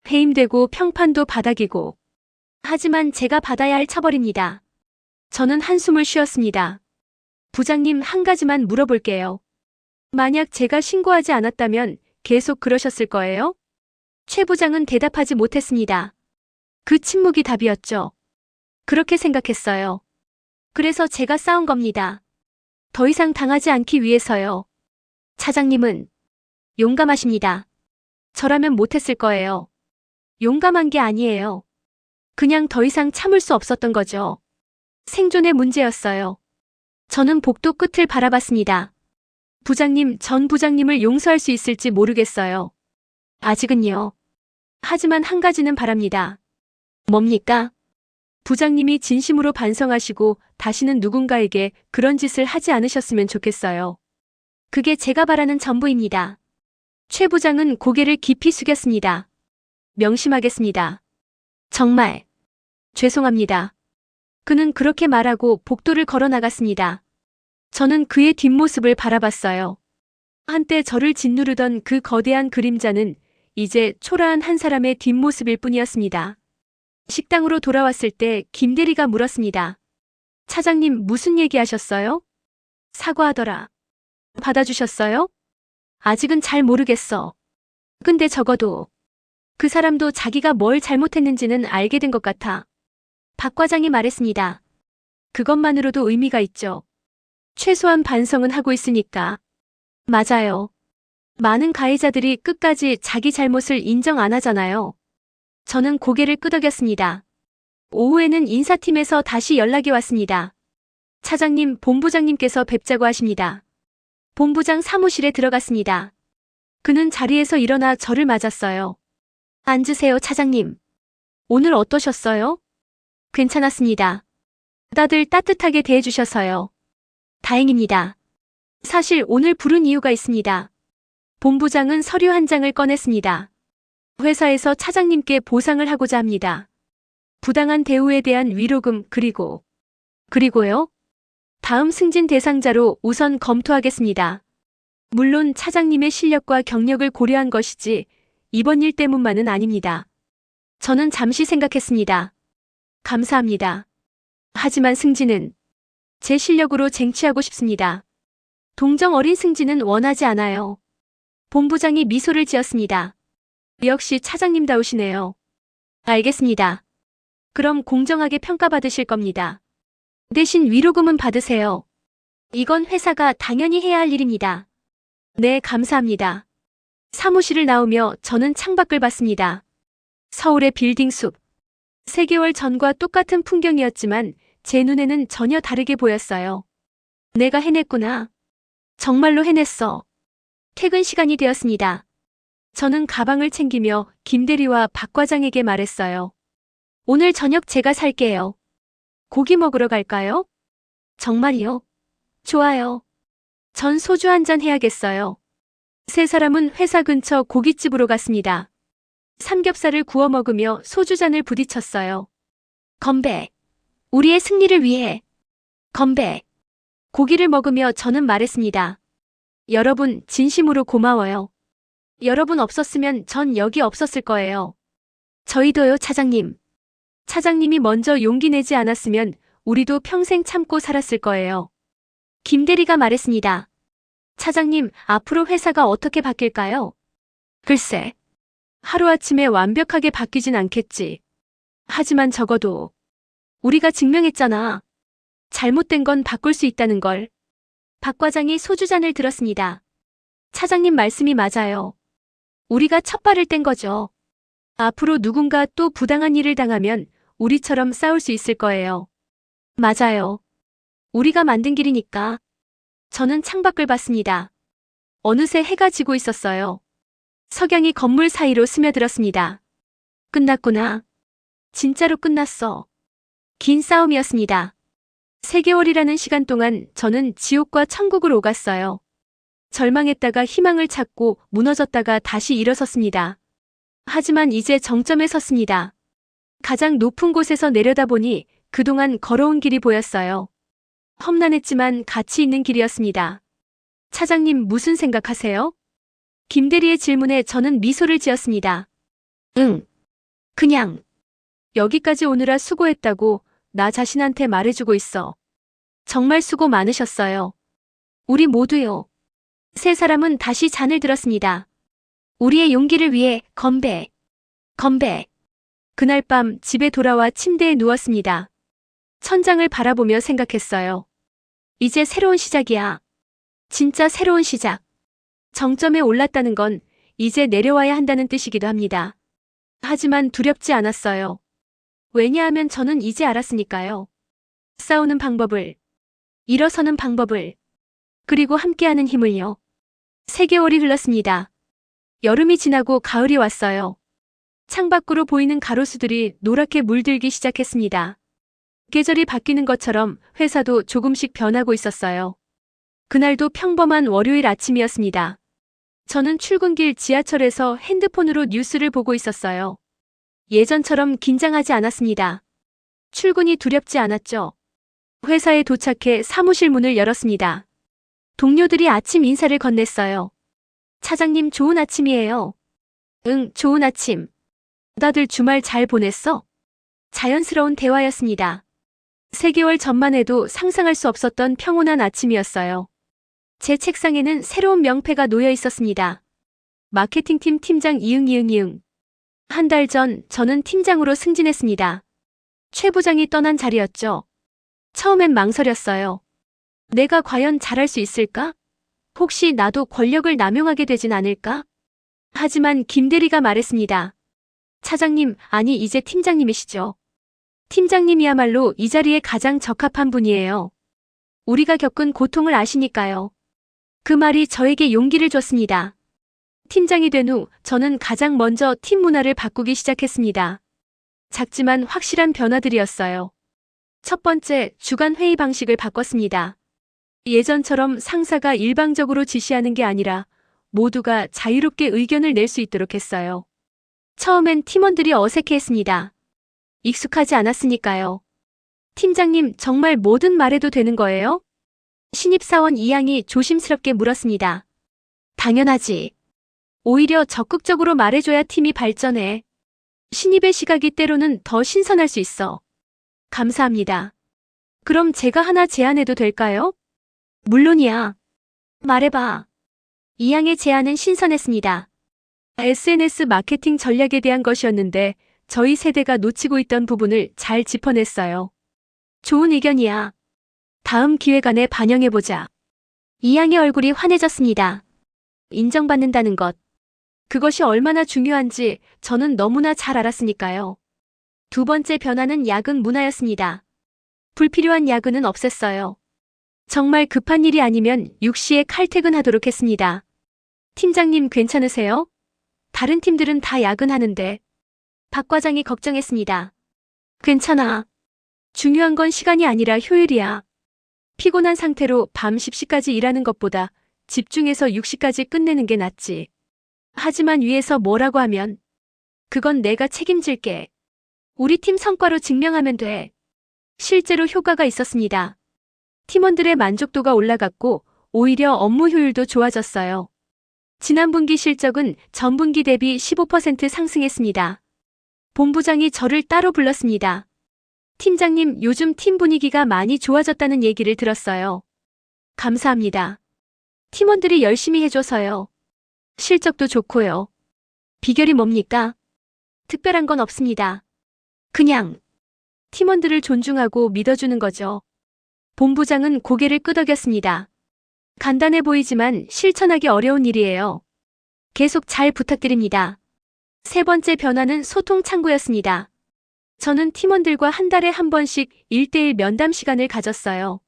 해임되고 평판도 바닥이고. 하지만 제가 받아야 할 처벌입니다. 저는 한숨을 쉬었습니다. 부장님, 한 가지만 물어볼게요. 만약 제가 신고하지 않았다면 계속 그러셨을 거예요? 최 부장은 대답하지 못했습니다. 그 침묵이 답이었죠. 그렇게 생각했어요. 그래서 제가 싸운 겁니다. 더 이상 당하지 않기 위해서요. 차장님은 용감하십니다. 저라면 못했을 거예요. 용감한 게 아니에요. 그냥 더 이상 참을 수 없었던 거죠. 생존의 문제였어요. 저는 복도 끝을 바라봤습니다. 부장님, 전 부장님을 용서할 수 있을지 모르겠어요. 아직은요. 하지만 한 가지는 바랍니다. 뭡니까? 부장님이 진심으로 반성하시고 다시는 누군가에게 그런 짓을 하지 않으셨으면 좋겠어요. 그게 제가 바라는 전부입니다. 최 부장은 고개를 깊이 숙였습니다. 명심하겠습니다. 정말 죄송합니다. 그는 그렇게 말하고 복도를 걸어 나갔습니다. 저는 그의 뒷모습을 바라봤어요. 한때 저를 짓누르던 그 거대한 그림자는 이제 초라한 한 사람의 뒷모습일 뿐이었습니다. 식당으로 돌아왔을 때 김대리가 물었습니다. 차장님 무슨 얘기하셨어요? 사과하더라. 받아주셨어요? 아직은 잘 모르겠어. 근데 적어도 그 사람도 자기가 뭘 잘못했는지는 알게 된 것 같아. 박 과장이 말했습니다. 그것만으로도 의미가 있죠. 최소한 반성은 하고 있으니까. 맞아요. 많은 가해자들이 끝까지 자기 잘못을 인정 안 하잖아요. 저는 고개를 끄덕였습니다. 오후에는 인사팀에서 다시 연락이 왔습니다. 차장님, 본부장님께서 뵙자고 하십니다. 본부장 사무실에 들어갔습니다. 그는 자리에서 일어나 저를 맞았어요. 앉으세요, 차장님. 오늘 어떠셨어요? 괜찮았습니다. 다들 따뜻하게 대해주셔서요. 다행입니다. 사실 오늘 부른 이유가 있습니다. 본부장은 서류 한 장을 꺼냈습니다. 회사에서 차장님께 보상을 하고자 합니다. 부당한 대우에 대한 위로금 그리고요? 다음 승진 대상자로 우선 검토하겠습니다. 물론 차장님의 실력과 경력을 고려한 것이지 이번 일 때문만은 아닙니다. 저는 잠시 생각했습니다. 감사합니다. 하지만 승진은 제 실력으로 쟁취하고 싶습니다. 동정 어린 승진은 원하지 않아요. 본부장이 미소를 지었습니다. 역시 차장님다우시네요. 알겠습니다. 그럼 공정하게 평가받으실 겁니다. 대신 위로금은 받으세요. 이건 회사가 당연히 해야 할 일입니다. 네, 감사합니다. 사무실을 나오며 저는 창밖을 봤습니다. 서울의 빌딩 숲. 3개월 전과 똑같은 풍경이었지만 제 눈에는 전혀 다르게 보였어요. 내가 해냈구나. 정말로 해냈어. 퇴근 시간이 되었습니다. 저는 가방을 챙기며 김대리와 박 과장에게 말했어요. 오늘 저녁 제가 살게요. 고기 먹으러 갈까요? 정말이요? 좋아요. 전 소주 한 잔 해야겠어요. 세 사람은 회사 근처 고깃집으로 갔습니다. 삼겹살을 구워 먹으며 소주잔을 부딪혔어요. 건배. 우리의 승리를 위해. 건배. 고기를 먹으며 저는 말했습니다. 여러분, 진심으로 고마워요. 여러분 없었으면 전 여기 없었을 거예요. 저희도요, 차장님. 차장님이 먼저 용기 내지 않았으면 우리도 평생 참고 살았을 거예요. 김대리가 말했습니다. 차장님, 앞으로 회사가 어떻게 바뀔까요? 글쎄, 하루아침에 완벽하게 바뀌진 않겠지. 하지만 적어도 우리가 증명했잖아. 잘못된 건 바꿀 수 있다는 걸. 박 과장이 소주잔을 들었습니다. 차장님 말씀이 맞아요. 우리가 첫 발을 뗀 거죠. 앞으로 누군가 또 부당한 일을 당하면 우리처럼 싸울 수 있을 거예요. 맞아요. 우리가 만든 길이니까. 저는 창밖을 봤습니다. 어느새 해가 지고 있었어요. 석양이 건물 사이로 스며들었습니다. 끝났구나. 진짜로 끝났어. 긴 싸움이었습니다. 3개월이라는 시간 동안 저는 지옥과 천국을 오갔어요. 절망했다가 희망을 찾고 무너졌다가 다시 일어섰습니다. 하지만 이제 정점에 섰습니다. 가장 높은 곳에서 내려다보니 그동안 걸어온 길이 보였어요. 험난했지만 가치 있는 길이었습니다. 차장님 무슨 생각하세요? 김대리의 질문에 저는 미소를 지었습니다. 그냥 여기까지 오느라 수고했다고 나 자신한테 말해주고 있어. 정말 수고 많으셨어요. 우리 모두요. 세 사람은 다시 잔을 들었습니다. 우리의 용기를 위해 건배. 건배. 그날 밤 집에 돌아와 침대에 누웠습니다. 천장을 바라보며 생각했어요. 이제 새로운 시작이야. 진짜 새로운 시작. 정점에 올랐다는 건 이제 내려와야 한다는 뜻이기도 합니다. 하지만 두렵지 않았어요. 왜냐하면 저는 이제 알았으니까요. 싸우는 방법을. 일어서는 방법을, 그리고 함께하는 힘을요. 3개월이 흘렀습니다. 여름이 지나고 가을이 왔어요. 창밖으로 보이는 가로수들이 노랗게 물들기 시작했습니다. 계절이 바뀌는 것처럼 회사도 조금씩 변하고 있었어요. 그날도 평범한 월요일 아침이었습니다. 저는 출근길 지하철에서 핸드폰으로 뉴스를 보고 있었어요. 예전처럼 긴장하지 않았습니다. 출근이 두렵지 않았죠. 회사에 도착해 사무실 문을 열었습니다. 동료들이 아침 인사를 건넸어요. 차장님 좋은 아침이에요. 응, 좋은 아침. 다들 주말 잘 보냈어? 자연스러운 대화였습니다. 3개월 전만 해도 상상할 수 없었던 평온한 아침이었어요. 제 책상에는 새로운 명패가 놓여 있었습니다. 마케팅팀 팀장 이응. 한 달 전 저는 팀장으로 승진했습니다. 최 부장이 떠난 자리였죠. 처음엔 망설였어요. 내가 과연 잘할 수 있을까? 혹시 나도 권력을 남용하게 되진 않을까? 하지만 김 대리가 말했습니다. 차장님, 아니 이제 팀장님이시죠. 팀장님이야말로 이 자리에 가장 적합한 분이에요. 우리가 겪은 고통을 아시니까요. 그 말이 저에게 용기를 줬습니다. 팀장이 된 후 저는 가장 먼저 팀 문화를 바꾸기 시작했습니다. 작지만 확실한 변화들이었어요. 첫 번째, 주간 회의 방식을 바꿨습니다. 예전처럼 상사가 일방적으로 지시하는 게 아니라 모두가 자유롭게 의견을 낼 수 있도록 했어요. 처음엔 팀원들이 어색해했습니다. 익숙하지 않았으니까요. 팀장님, 정말 뭐든 말해도 되는 거예요? 신입사원 이양이 조심스럽게 물었습니다. 당연하지. 오히려 적극적으로 말해줘야 팀이 발전해. 신입의 시각이 때로는 더 신선할 수 있어. 감사합니다. 그럼 제가 하나 제안해도 될까요? 물론이야. 말해봐. 이양의 제안은 신선했습니다. SNS 마케팅 전략에 대한 것이었는데 저희 세대가 놓치고 있던 부분을 잘 짚어냈어요. 좋은 의견이야. 다음 기획안에 반영해보자. 이양의 얼굴이 환해졌습니다. 인정받는다는 것. 그것이 얼마나 중요한지 저는 너무나 잘 알았으니까요. 두 번째 변화는 야근 문화였습니다. 불필요한 야근은 없앴어요. 정말 급한 일이 아니면 6시에 칼퇴근하도록 했습니다. 팀장님 괜찮으세요? 다른 팀들은 다 야근하는데. 박 과장이 걱정했습니다. 괜찮아. 중요한 건 시간이 아니라 효율이야. 피곤한 상태로 밤 10시까지 일하는 것보다 집중해서 6시까지 끝내는 게 낫지. 하지만 위에서 뭐라고 하면 그건 내가 책임질게. 우리 팀 성과로 증명하면 돼. 실제로 효과가 있었습니다. 팀원들의 만족도가 올라갔고 오히려 업무 효율도 좋아졌어요. 지난 분기 실적은 전분기 대비 15% 상승했습니다. 본부장이 저를 따로 불렀습니다. 팀장님, 요즘 팀 분위기가 많이 좋아졌다는 얘기를 들었어요. 감사합니다. 팀원들이 열심히 해줘서요. 실적도 좋고요. 비결이 뭡니까? 특별한 건 없습니다. 그냥 팀원들을 존중하고 믿어주는 거죠. 본부장은 고개를 끄덕였습니다. 간단해 보이지만 실천하기 어려운 일이에요. 계속 잘 부탁드립니다. 세 번째 변화는 소통 창구였습니다. 저는 팀원들과 한 달에 한 번씩 1:1 면담 시간을 가졌어요.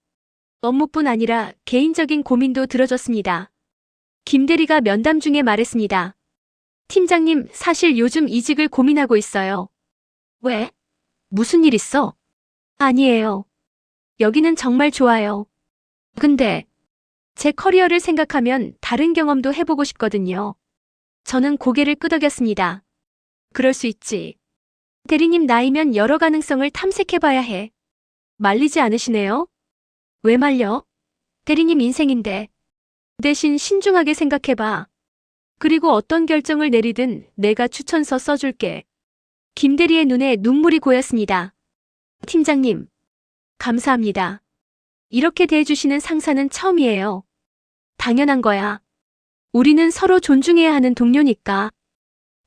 업무뿐 아니라 개인적인 고민도 들어줬습니다. 김 대리가 면담 중에 말했습니다. 팀장님, 사실 요즘 이직을 고민하고 있어요. 왜? 무슨 일 있어? 아니에요. 여기는 정말 좋아요. 근데 제 커리어를 생각하면 다른 경험도 해보고 싶거든요. 저는 고개를 끄덕였습니다. 그럴 수 있지. 대리님 나이면 여러 가능성을 탐색해봐야 해. 말리지 않으시네요? 왜 말려? 대리님 인생인데. 대신 신중하게 생각해봐. 그리고 어떤 결정을 내리든 내가 추천서 써줄게. 김 대리의 눈에 눈물이 고였습니다. 팀장님, 감사합니다. 이렇게 대해주시는 상사는 처음이에요. 당연한 거야. 우리는 서로 존중해야 하는 동료니까.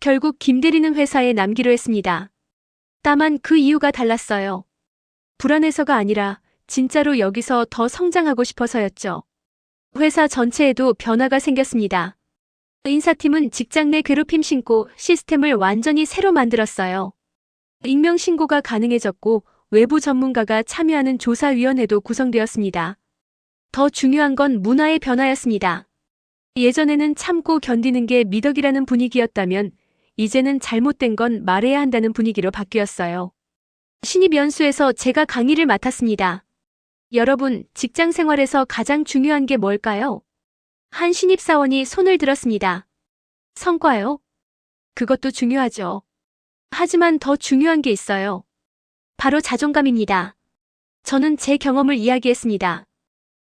결국 김 대리는 회사에 남기로 했습니다. 다만 그 이유가 달랐어요. 불안해서가 아니라 진짜로 여기서 더 성장하고 싶어서였죠. 회사 전체에도 변화가 생겼습니다. 인사팀은 직장 내 괴롭힘 신고 시스템을 완전히 새로 만들었어요. 익명 신고가 가능해졌고 외부 전문가가 참여하는 조사위원회도 구성되었습니다. 더 중요한 건 문화의 변화였습니다. 예전에는 참고 견디는 게 미덕이라는 분위기였다면 이제는 잘못된 건 말해야 한다는 분위기로 바뀌었어요. 신입 연수에서 제가 강의를 맡았습니다. 여러분, 직장 생활에서 가장 중요한 게 뭘까요? 한 신입사원이 손을 들었습니다. 성과요? 그것도 중요하죠. 하지만 더 중요한 게 있어요. 바로 자존감입니다. 저는 제 경험을 이야기했습니다.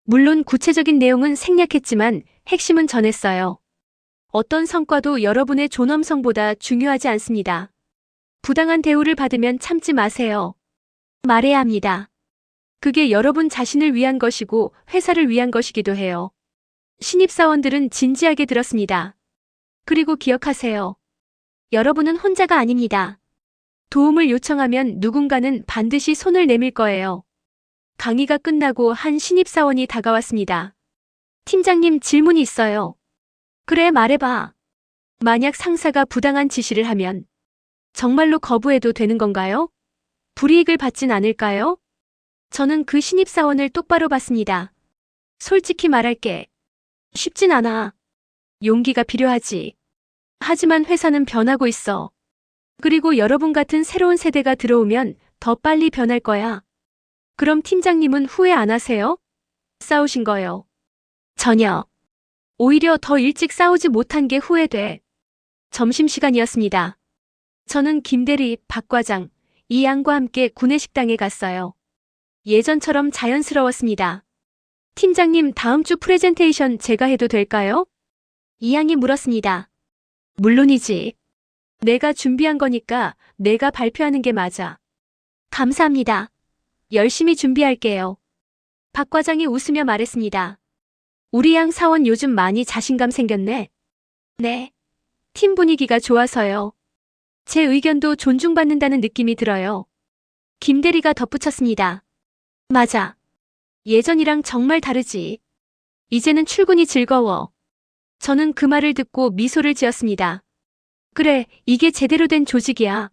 물론 구체적인 내용은 생략했지만 핵심은 전했어요. 어떤 성과도 여러분의 존엄성보다 중요하지 않습니다. 부당한 대우를 받으면 참지 마세요. 말해야 합니다. 그게 여러분 자신을 위한 것이고 회사를 위한 것이기도 해요. 신입사원들은 진지하게 들었습니다. 그리고 기억하세요. 여러분은 혼자가 아닙니다. 도움을 요청하면 누군가는 반드시 손을 내밀 거예요. 강의가 끝나고 한 신입사원이 다가왔습니다. 팀장님, 질문이 있어요. 그래, 말해봐. 만약 상사가 부당한 지시를 하면 정말로 거부해도 되는 건가요? 불이익을 받진 않을까요? 저는 그 신입사원을 똑바로 봤습니다. 솔직히 말할게. 쉽진 않아. 용기가 필요하지. 하지만 회사는 변하고 있어. 그리고 여러분 같은 새로운 세대가 들어오면 더 빨리 변할 거야. 그럼 팀장님은 후회 안 하세요? 싸우신 거요? 전혀. 오히려 더 일찍 싸우지 못한 게 후회돼. 점심시간이었습니다. 저는 김대리, 박 과장, 이 양과 함께 구내식당에 갔어요. 예전처럼 자연스러웠습니다. 팀장님, 다음 주 프레젠테이션 제가 해도 될까요? 이 양이 물었습니다. 물론이지. 내가 준비한 거니까 내가 발표하는 게 맞아. 감사합니다. 열심히 준비할게요. 박 과장이 웃으며 말했습니다. 우리 양 사원 요즘 많이 자신감 생겼네. 네. 팀 분위기가 좋아서요. 제 의견도 존중받는다는 느낌이 들어요. 김 대리가 덧붙였습니다. 맞아. 예전이랑 정말 다르지. 이제는 출근이 즐거워. 저는 그 말을 듣고 미소를 지었습니다. 그래, 이게 제대로 된 조직이야.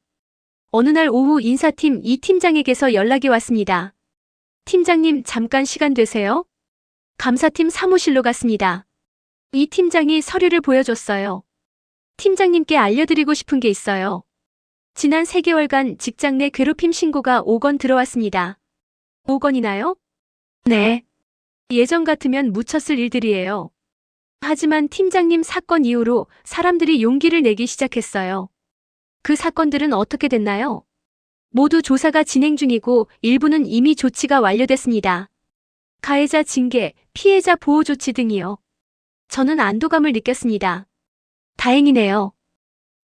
어느 날 오후 인사팀 이 팀장에게서 연락이 왔습니다. 팀장님, 잠깐 시간 되세요? 감사팀 사무실로 갔습니다. 이 팀장이 서류를 보여줬어요. 팀장님께 알려드리고 싶은 게 있어요. 지난 3개월간 직장 내 괴롭힘 신고가 5건 들어왔습니다. 5건이나요? 네. 예전 같으면 묻혔을 일들이에요. 하지만 팀장님 사건 이후로 사람들이 용기를 내기 시작했어요. 그 사건들은 어떻게 됐나요? 모두 조사가 진행 중이고 일부는 이미 조치가 완료됐습니다. 가해자 징계, 피해자 보호 조치 등이요. 저는 안도감을 느꼈습니다. 다행이네요.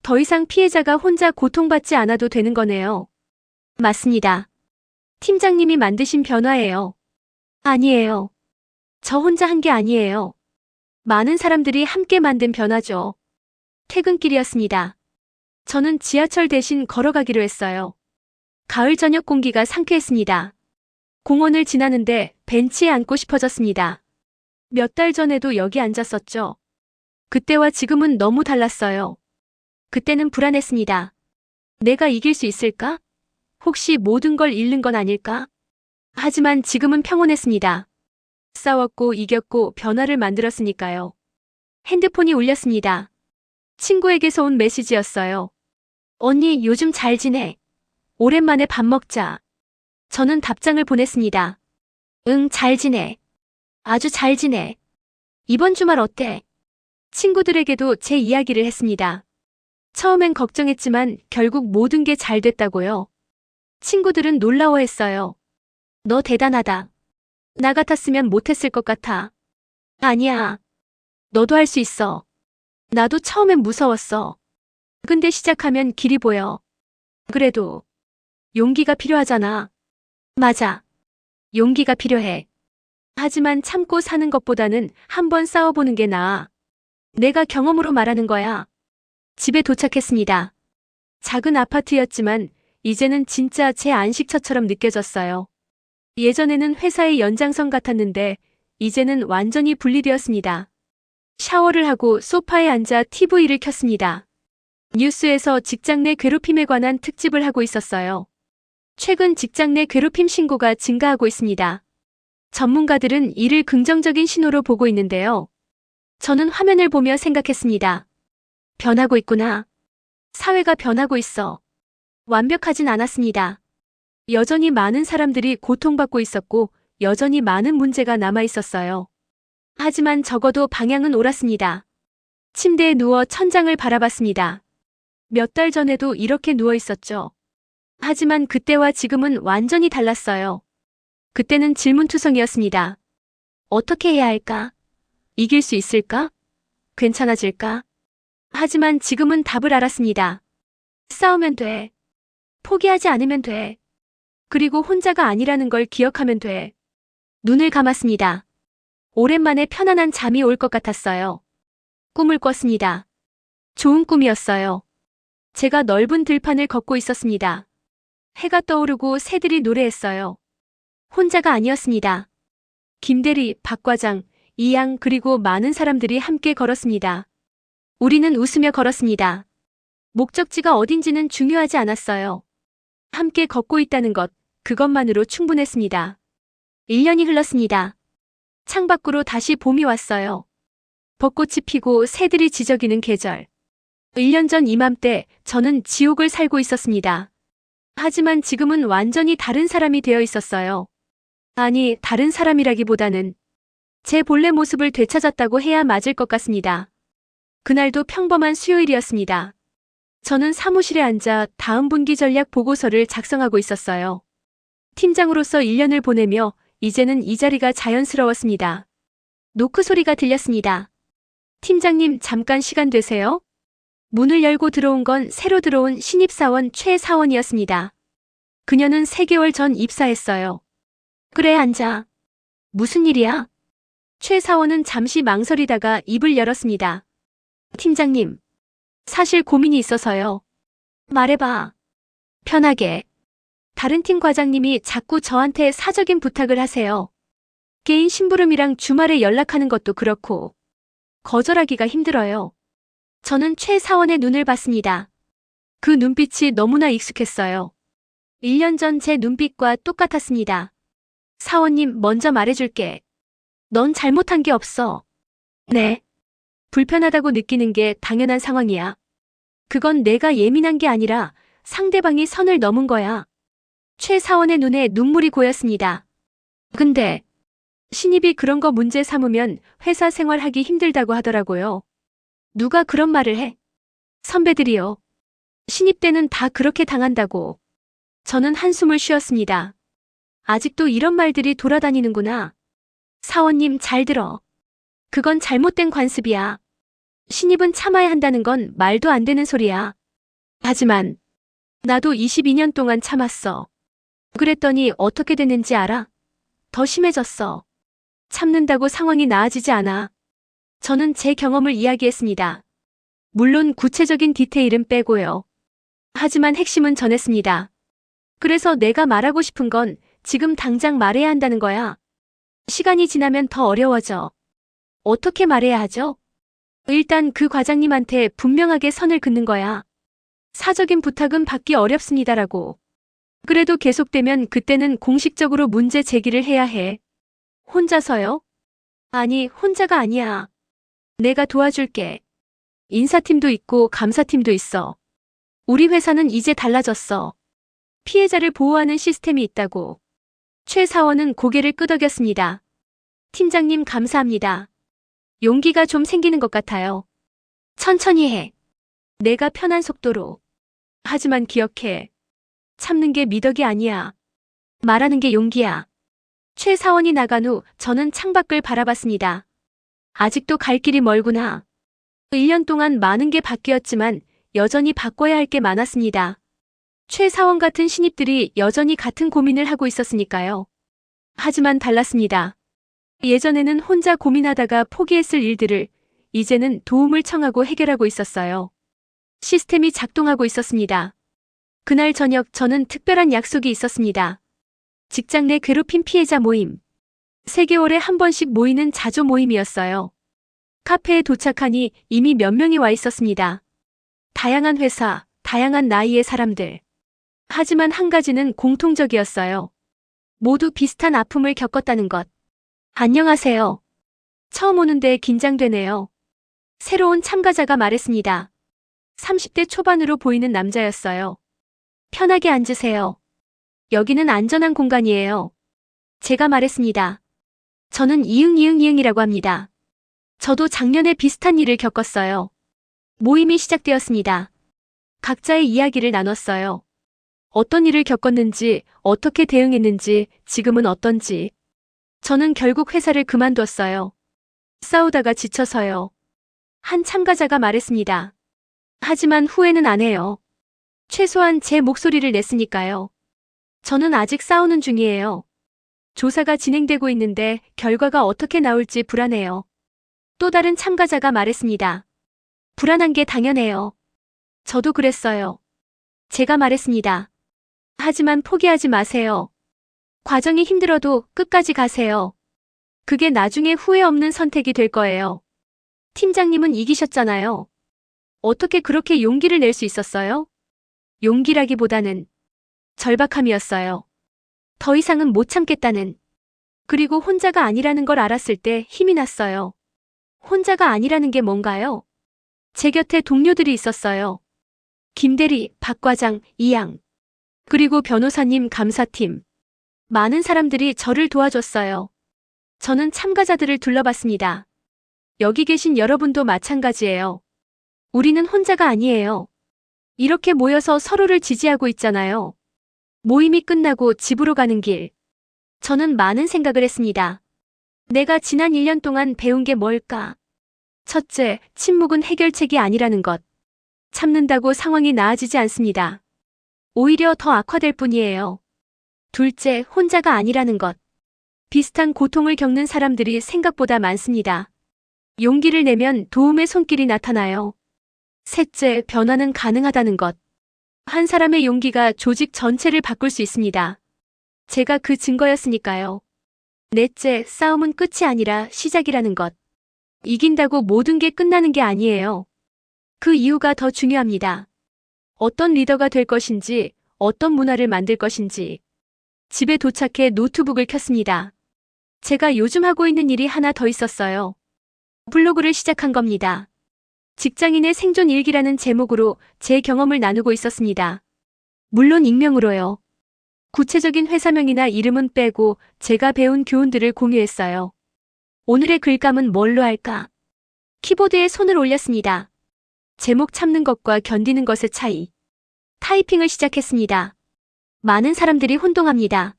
더 이상 피해자가 혼자 고통받지 않아도 되는 거네요. 맞습니다. 팀장님이 만드신 변화예요. 아니에요. 저 혼자 한 게 아니에요. 많은 사람들이 함께 만든 변화죠. 퇴근길이었습니다. 저는 지하철 대신 걸어가기로 했어요. 가을 저녁 공기가 상쾌했습니다. 공원을 지나는데 벤치에 앉고 싶어졌습니다. 몇 달 전에도 여기 앉았었죠. 그때와 지금은 너무 달랐어요. 그때는 불안했습니다. 내가 이길 수 있을까? 혹시 모든 걸 잃는 건 아닐까? 하지만 지금은 평온했습니다. 싸웠고 이겼고 변화를 만들었으니까요. 핸드폰이 울렸습니다. 친구에게서 온 메시지였어요. 언니, 요즘 잘 지내? 오랜만에 밥 먹자. 저는 답장을 보냈습니다. 응, 잘 지내. 아주 잘 지내. 이번 주말 어때? 친구들에게도 제 이야기를 했습니다. 처음엔 걱정했지만 결국 모든 게 잘 됐다고요. 친구들은 놀라워했어요. 너 대단하다. 나 같았으면 못했을 것 같아. 아니야. 너도 할 수 있어. 나도 처음엔 무서웠어. 근데 시작하면 길이 보여. 그래도 용기가 필요하잖아. 맞아. 용기가 필요해. 하지만 참고 사는 것보다는 한번 싸워보는 게 나아. 내가 경험으로 말하는 거야. 집에 도착했습니다. 작은 아파트였지만 이제는 진짜 제 안식처처럼 느껴졌어요. 예전에는 회사의 연장선 같았는데 이제는 완전히 분리되었습니다. 샤워를 하고 소파에 앉아 TV를 켰습니다. 뉴스에서 직장 내 괴롭힘에 관한 특집을 하고 있었어요. 최근 직장 내 괴롭힘 신고가 증가하고 있습니다. 전문가들은 이를 긍정적인 신호로 보고 있는데요. 저는 화면을 보며 생각했습니다. 변하고 있구나. 사회가 변하고 있어. 완벽하진 않았습니다. 여전히 많은 사람들이 고통받고 있었고, 여전히 많은 문제가 남아 있었어요. 하지만 적어도 방향은 옳았습니다. 침대에 누워 천장을 바라봤습니다. 몇 달 전에도 이렇게 누워 있었죠. 하지만 그때와 지금은 완전히 달랐어요. 그때는 질문투성이었습니다. 어떻게 해야 할까? 이길 수 있을까? 괜찮아질까? 하지만 지금은 답을 알았습니다. 싸우면 돼. 포기하지 않으면 돼. 그리고 혼자가 아니라는 걸 기억하면 돼. 눈을 감았습니다. 오랜만에 편안한 잠이 올 것 같았어요. 꿈을 꿨습니다. 좋은 꿈이었어요. 제가 넓은 들판을 걷고 있었습니다. 해가 떠오르고 새들이 노래했어요. 혼자가 아니었습니다. 김대리, 박 과장, 이양 그리고 많은 사람들이 함께 걸었습니다. 우리는 웃으며 걸었습니다. 목적지가 어딘지는 중요하지 않았어요. 함께 걷고 있다는 것, 그것만으로 충분했습니다. 1년이 흘렀습니다. 창밖으로 다시 봄이 왔어요. 벚꽃이 피고 새들이 지저귀는 계절. 1년 전 이맘때 저는 지옥을 살고 있었습니다. 하지만 지금은 완전히 다른 사람이 되어 있었어요. 아니, 다른 사람이라기보다는 제 본래 모습을 되찾았다고 해야 맞을 것 같습니다. 그날도 평범한 수요일이었습니다. 저는 사무실에 앉아 다음 분기 전략 보고서를 작성하고 있었어요. 팀장으로서 1년을 보내며 이제는 이 자리가 자연스러웠습니다. 노크 소리가 들렸습니다. 팀장님, 잠깐 시간 되세요? 문을 열고 들어온 건 새로 들어온 신입사원 최사원이었습니다. 그녀는 3개월 전 입사했어요. 그래, 앉아. 무슨 일이야? 최사원은 잠시 망설이다가 입을 열었습니다. 팀장님, 사실 고민이 있어서요. 말해봐. 편하게. 다른 팀 과장님이 자꾸 저한테 사적인 부탁을 하세요. 개인 심부름이랑 주말에 연락하는 것도 그렇고 거절하기가 힘들어요. 저는 최 사원의 눈을 봤습니다. 그 눈빛이 너무나 익숙했어요. 1년 전 제 눈빛과 똑같았습니다. 사원님, 먼저 말해줄게. 넌 잘못한 게 없어. 네. 불편하다고 느끼는 게 당연한 상황이야. 그건 내가 예민한 게 아니라 상대방이 선을 넘은 거야. 최 사원의 눈에 눈물이 고였습니다. 근데 신입이 그런 거 문제 삼으면 회사 생활하기 힘들다고 하더라고요. 누가 그런 말을 해? 선배들이요. 신입 때는 다 그렇게 당한다고. 저는 한숨을 쉬었습니다. 아직도 이런 말들이 돌아다니는구나. 사원님, 잘 들어. 그건 잘못된 관습이야. 신입은 참아야 한다는 건 말도 안 되는 소리야. 하지만 나도 22년 동안 참았어. 그랬더니 어떻게 됐는지 알아? 더 심해졌어. 참는다고 상황이 나아지지 않아. 저는 제 경험을 이야기했습니다. 물론 구체적인 디테일은 빼고요. 하지만 핵심은 전했습니다. 그래서 내가 말하고 싶은 건 지금 당장 말해야 한다는 거야. 시간이 지나면 더 어려워져. 어떻게 말해야 하죠? 일단 그 과장님한테 분명하게 선을 긋는 거야. 사적인 부탁은 받기 어렵습니다라고. 그래도 계속되면 그때는 공식적으로 문제 제기를 해야 해. 혼자서요? 아니, 혼자가 아니야. 내가 도와줄게. 인사팀도 있고 감사팀도 있어. 우리 회사는 이제 달라졌어. 피해자를 보호하는 시스템이 있다고. 최 사원은 고개를 끄덕였습니다. 팀장님, 감사합니다. 용기가 좀 생기는 것 같아요. 천천히 해. 내가 편한 속도로. 하지만 기억해. 참는 게 미덕이 아니야. 말하는 게 용기야. 최 사원이 나간 후 저는 창밖을 바라봤습니다. 아직도 갈 길이 멀구나. 1년 동안 많은 게 바뀌었지만 여전히 바꿔야 할 게 많았습니다. 최 사원 같은 신입들이 여전히 같은 고민을 하고 있었으니까요. 하지만 달랐습니다. 예전에는 혼자 고민하다가 포기했을 일들을 이제는 도움을 청하고 해결하고 있었어요. 시스템이 작동하고 있었습니다. 그날 저녁 저는 특별한 약속이 있었습니다. 직장 내 괴롭힘 피해자 모임. 3개월에 한 번씩 모이는 자조 모임이었어요. 카페에 도착하니 이미 몇 명이 와 있었습니다. 다양한 회사, 다양한 나이의 사람들. 하지만 한 가지는 공통적이었어요. 모두 비슷한 아픔을 겪었다는 것. 안녕하세요. 처음 오는데 긴장되네요. 새로운 참가자가 말했습니다. 30대 초반으로 보이는 남자였어요. 편하게 앉으세요. 여기는 안전한 공간이에요. 제가 말했습니다. 저는 이응이응이응이라고 합니다. 저도 작년에 비슷한 일을 겪었어요. 모임이 시작되었습니다. 각자의 이야기를 나눴어요. 어떤 일을 겪었는지, 어떻게 대응했는지, 지금은 어떤지. 저는 결국 회사를 그만뒀어요. 싸우다가 지쳐서요. 한 참가자가 말했습니다. 하지만 후회는 안 해요. 최소한 제 목소리를 냈으니까요. 저는 아직 싸우는 중이에요. 조사가 진행되고 있는데 결과가 어떻게 나올지 불안해요. 또 다른 참가자가 말했습니다. 불안한 게 당연해요. 저도 그랬어요. 제가 말했습니다. 하지만 포기하지 마세요. 과정이 힘들어도 끝까지 가세요. 그게 나중에 후회 없는 선택이 될 거예요. 팀장님은 이기셨잖아요. 어떻게 그렇게 용기를 낼 수 있었어요? 용기라기보다는 절박함이었어요. 더 이상은 못 참겠다는. 그리고 혼자가 아니라는 걸 알았을 때 힘이 났어요. 혼자가 아니라는 게 뭔가요? 제 곁에 동료들이 있었어요. 김대리, 박 과장, 이양. 그리고 변호사님, 감사팀. 많은 사람들이 저를 도와줬어요. 저는 참가자들을 둘러봤습니다. 여기 계신 여러분도 마찬가지예요. 우리는 혼자가 아니에요. 이렇게 모여서 서로를 지지하고 있잖아요. 모임이 끝나고 집으로 가는 길. 저는 많은 생각을 했습니다. 내가 지난 1년 동안 배운 게 뭘까? 첫째, 침묵은 해결책이 아니라는 것. 참는다고 상황이 나아지지 않습니다. 오히려 더 악화될 뿐이에요. 둘째, 혼자가 아니라는 것. 비슷한 고통을 겪는 사람들이 생각보다 많습니다. 용기를 내면 도움의 손길이 나타나요. 셋째, 변화는 가능하다는 것. 한 사람의 용기가 조직 전체를 바꿀 수 있습니다. 제가 그 증거였으니까요. 넷째, 싸움은 끝이 아니라 시작이라는 것. 이긴다고 모든 게 끝나는 게 아니에요. 그 이유가 더 중요합니다. 어떤 리더가 될 것인지, 어떤 문화를 만들 것인지. 집에 도착해 노트북을 켰습니다. 제가 요즘 하고 있는 일이 하나 더 있었어요. 블로그를 시작한 겁니다. 직장인의 생존 일기라는 제목으로 제 경험을 나누고 있었습니다. 물론 익명으로요. 구체적인 회사명이나 이름은 빼고 제가 배운 교훈들을 공유했어요. 오늘의 글감은 뭘로 할까? 키보드에 손을 올렸습니다. 제목 참는 것과 견디는 것의 차이. 타이핑을 시작했습니다. 많은 사람들이 혼동합니다.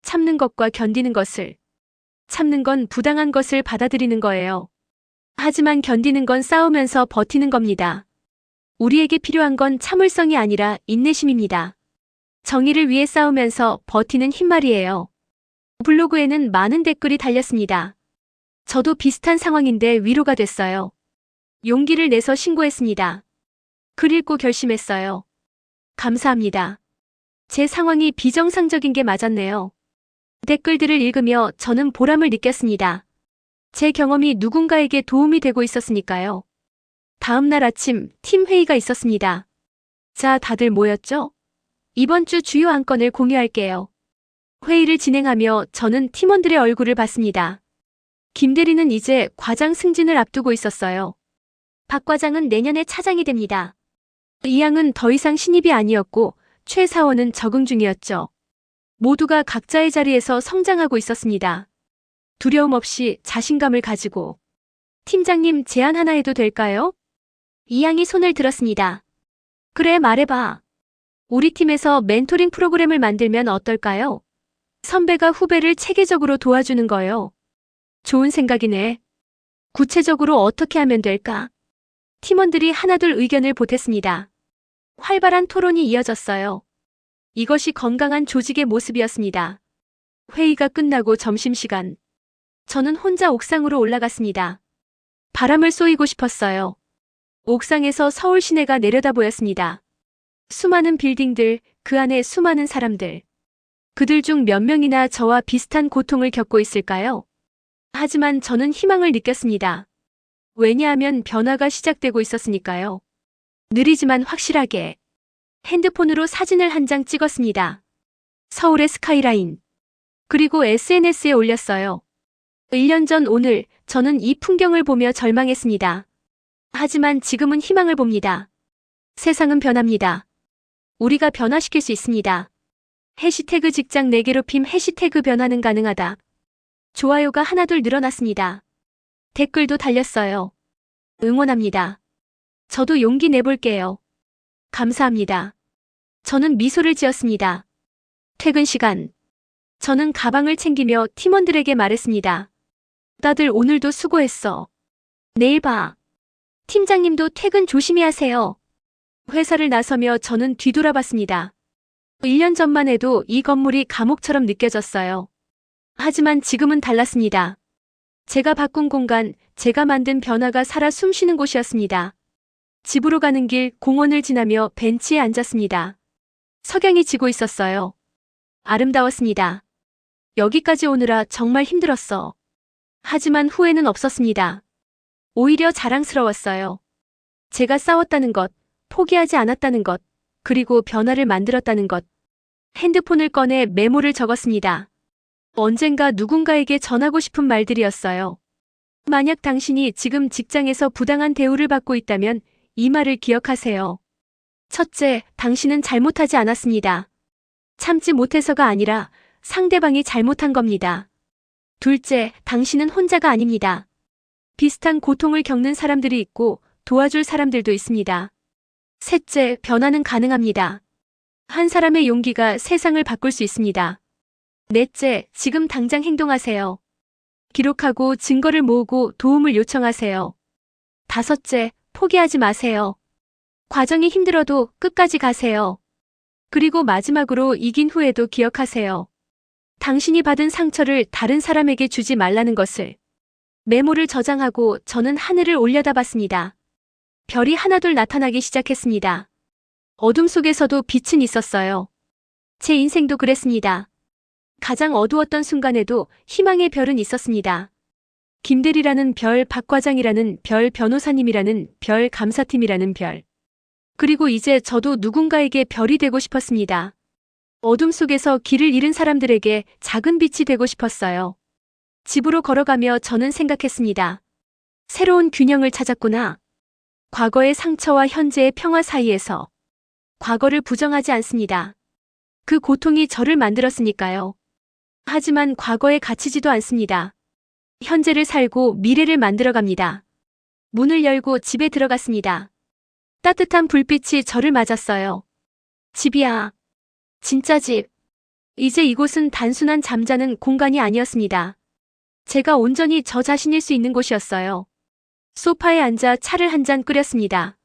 참는 것과 견디는 것을. 참는 건 부당한 것을 받아들이는 거예요. 하지만 견디는 건 싸우면서 버티는 겁니다. 우리에게 필요한 건 참을성이 아니라 인내심입니다. 정의를 위해 싸우면서 버티는 힘 말이에요. 블로그에는 많은 댓글이 달렸습니다. 저도 비슷한 상황인데 위로가 됐어요. 용기를 내서 신고했습니다. 글 읽고 결심했어요. 감사합니다. 제 상황이 비정상적인 게 맞았네요. 댓글들을 읽으며 저는 보람을 느꼈습니다. 제 경험이 누군가에게 도움이 되고 있었으니까요. 다음 날 아침 팀 회의가 있었습니다. 자, 다들 모였죠? 이번 주 주요 안건을 공유할게요. 회의를 진행하며 저는 팀원들의 얼굴을 봤습니다. 김 대리는 이제 과장 승진을 앞두고 있었어요. 박 과장은 내년에 차장이 됩니다. 이양은 더 이상 신입이 아니었고 최 사원은 적응 중이었죠. 모두가 각자의 자리에서 성장하고 있었습니다. 두려움 없이 자신감을 가지고. 팀장님, 제안 하나 해도 될까요? 이양이 손을 들었습니다. 그래, 말해봐. 우리 팀에서 멘토링 프로그램을 만들면 어떨까요? 선배가 후배를 체계적으로 도와주는 거요. 좋은 생각이네. 구체적으로 어떻게 하면 될까? 팀원들이 하나둘 의견을 보탰습니다. 활발한 토론이 이어졌어요. 이것이 건강한 조직의 모습이었습니다. 회의가 끝나고 점심시간. 저는 혼자 옥상으로 올라갔습니다. 바람을 쏘이고 싶었어요. 옥상에서 서울 시내가 내려다 보였습니다. 수많은 빌딩들, 그 안에 수많은 사람들. 그들 중 몇 명이나 저와 비슷한 고통을 겪고 있을까요? 하지만 저는 희망을 느꼈습니다. 왜냐하면 변화가 시작되고 있었으니까요. 느리지만 확실하게. 핸드폰으로 사진을 한 장 찍었습니다. 서울의 스카이라인. 그리고 SNS에 올렸어요. 1년 전 오늘 저는 이 풍경을 보며 절망했습니다. 하지만 지금은 희망을 봅니다. 세상은 변합니다. 우리가 변화시킬 수 있습니다. 해시태그 직장 내괴롭힘 해시태그 변화는 가능하다. 좋아요가 하나둘 늘어났습니다. 댓글도 달렸어요. 응원합니다. 저도 용기 내볼게요. 감사합니다. 저는 미소를 지었습니다. 퇴근 시간. 저는 가방을 챙기며 팀원들에게 말했습니다. 다들 오늘도 수고했어. 내일 봐. 팀장님도 퇴근 조심히 하세요. 회사를 나서며 저는 뒤돌아봤습니다. 1년 전만 해도 이 건물이 감옥처럼 느껴졌어요. 하지만 지금은 달랐습니다. 제가 바꾼 공간, 제가 만든 변화가 살아 숨쉬는 곳이었습니다. 집으로 가는 길 공원을 지나며 벤치에 앉았습니다. 석양이 지고 있었어요. 아름다웠습니다. 여기까지 오느라 정말 힘들었어. 하지만 후회는 없었습니다. 오히려 자랑스러웠어요. 제가 싸웠다는 것, 포기하지 않았다는 것, 그리고 변화를 만들었다는 것. 핸드폰을 꺼내 메모를 적었습니다. 언젠가 누군가에게 전하고 싶은 말들이었어요. 만약 당신이 지금 직장에서 부당한 대우를 받고 있다면 이 말을 기억하세요. 첫째, 당신은 잘못하지 않았습니다. 참지 못해서가 아니라 상대방이 잘못한 겁니다. 둘째, 당신은 혼자가 아닙니다. 비슷한 고통을 겪는 사람들이 있고 도와줄 사람들도 있습니다. 셋째, 변화는 가능합니다. 한 사람의 용기가 세상을 바꿀 수 있습니다. 넷째, 지금 당장 행동하세요. 기록하고 증거를 모으고 도움을 요청하세요. 다섯째, 포기하지 마세요. 과정이 힘들어도 끝까지 가세요. 그리고 마지막으로 이긴 후에도 기억하세요. 당신이 받은 상처를 다른 사람에게 주지 말라는 것을. 메모를 저장하고 저는 하늘을 올려다봤습니다. 별이 하나둘 나타나기 시작했습니다. 어둠 속에서도 빛은 있었어요. 제 인생도 그랬습니다. 가장 어두웠던 순간에도 희망의 별은 있었습니다. 김대리라는 별, 박 과장이라는 별, 변호사님이라는 별, 감사팀이라는 별. 그리고 이제 저도 누군가에게 별이 되고 싶었습니다. 어둠 속에서 길을 잃은 사람들에게 작은 빛이 되고 싶었어요. 집으로 걸어가며 저는 생각했습니다. 새로운 균형을 찾았구나. 과거의 상처와 현재의 평화 사이에서. 과거를 부정하지 않습니다. 그 고통이 저를 만들었으니까요. 하지만 과거에 갇히지도 않습니다. 현재를 살고 미래를 만들어갑니다. 문을 열고 집에 들어갔습니다. 따뜻한 불빛이 저를 맞았어요. 집이야. 진짜 집. 이제 이곳은 단순한 잠자는 공간이 아니었습니다. 제가 온전히 저 자신일 수 있는 곳이었어요. 소파에 앉아 차를 한 잔 끓였습니다.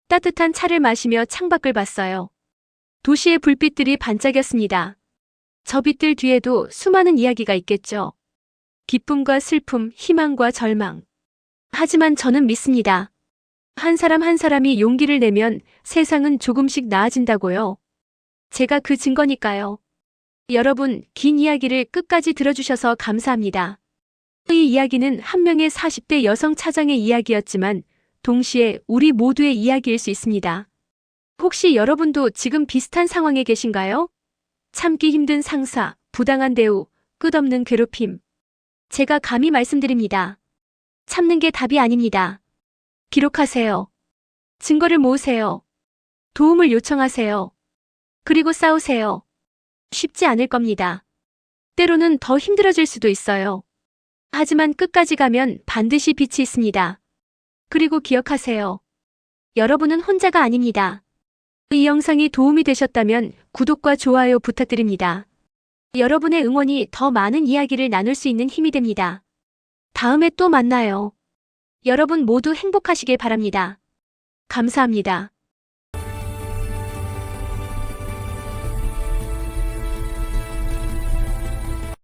따뜻한 차를 마시며 창밖을 봤어요. 도시의 불빛들이 반짝였습니다. 저 빛들 뒤에도 수많은 이야기가 있겠죠. 기쁨과 슬픔, 희망과 절망. 하지만 저는 믿습니다. 한 사람 한 사람이 용기를 내면 세상은 조금씩 나아진다고요. 제가 그 증거니까요. 여러분, 긴 이야기를 끝까지 들어주셔서 감사합니다. 이 이야기는 한 명의 40대 여성 차장의 이야기였지만 동시에 우리 모두의 이야기일 수 있습니다. 혹시 여러분도 지금 비슷한 상황에 계신가요? 참기 힘든 상사, 부당한 대우, 끝없는 괴롭힘. 제가 감히 말씀드립니다. 참는 게 답이 아닙니다. 기록하세요. 증거를 모으세요. 도움을 요청하세요. 그리고 싸우세요. 쉽지 않을 겁니다. 때로는 더 힘들어질 수도 있어요. 하지만 끝까지 가면 반드시 빛이 있습니다. 그리고 기억하세요. 여러분은 혼자가 아닙니다. 이 영상이 도움이 되셨다면 구독과 좋아요 부탁드립니다. 여러분의 응원이 더 많은 이야기를 나눌 수 있는 힘이 됩니다. 다음에 또 만나요. 여러분 모두 행복하시길 바랍니다. 감사합니다.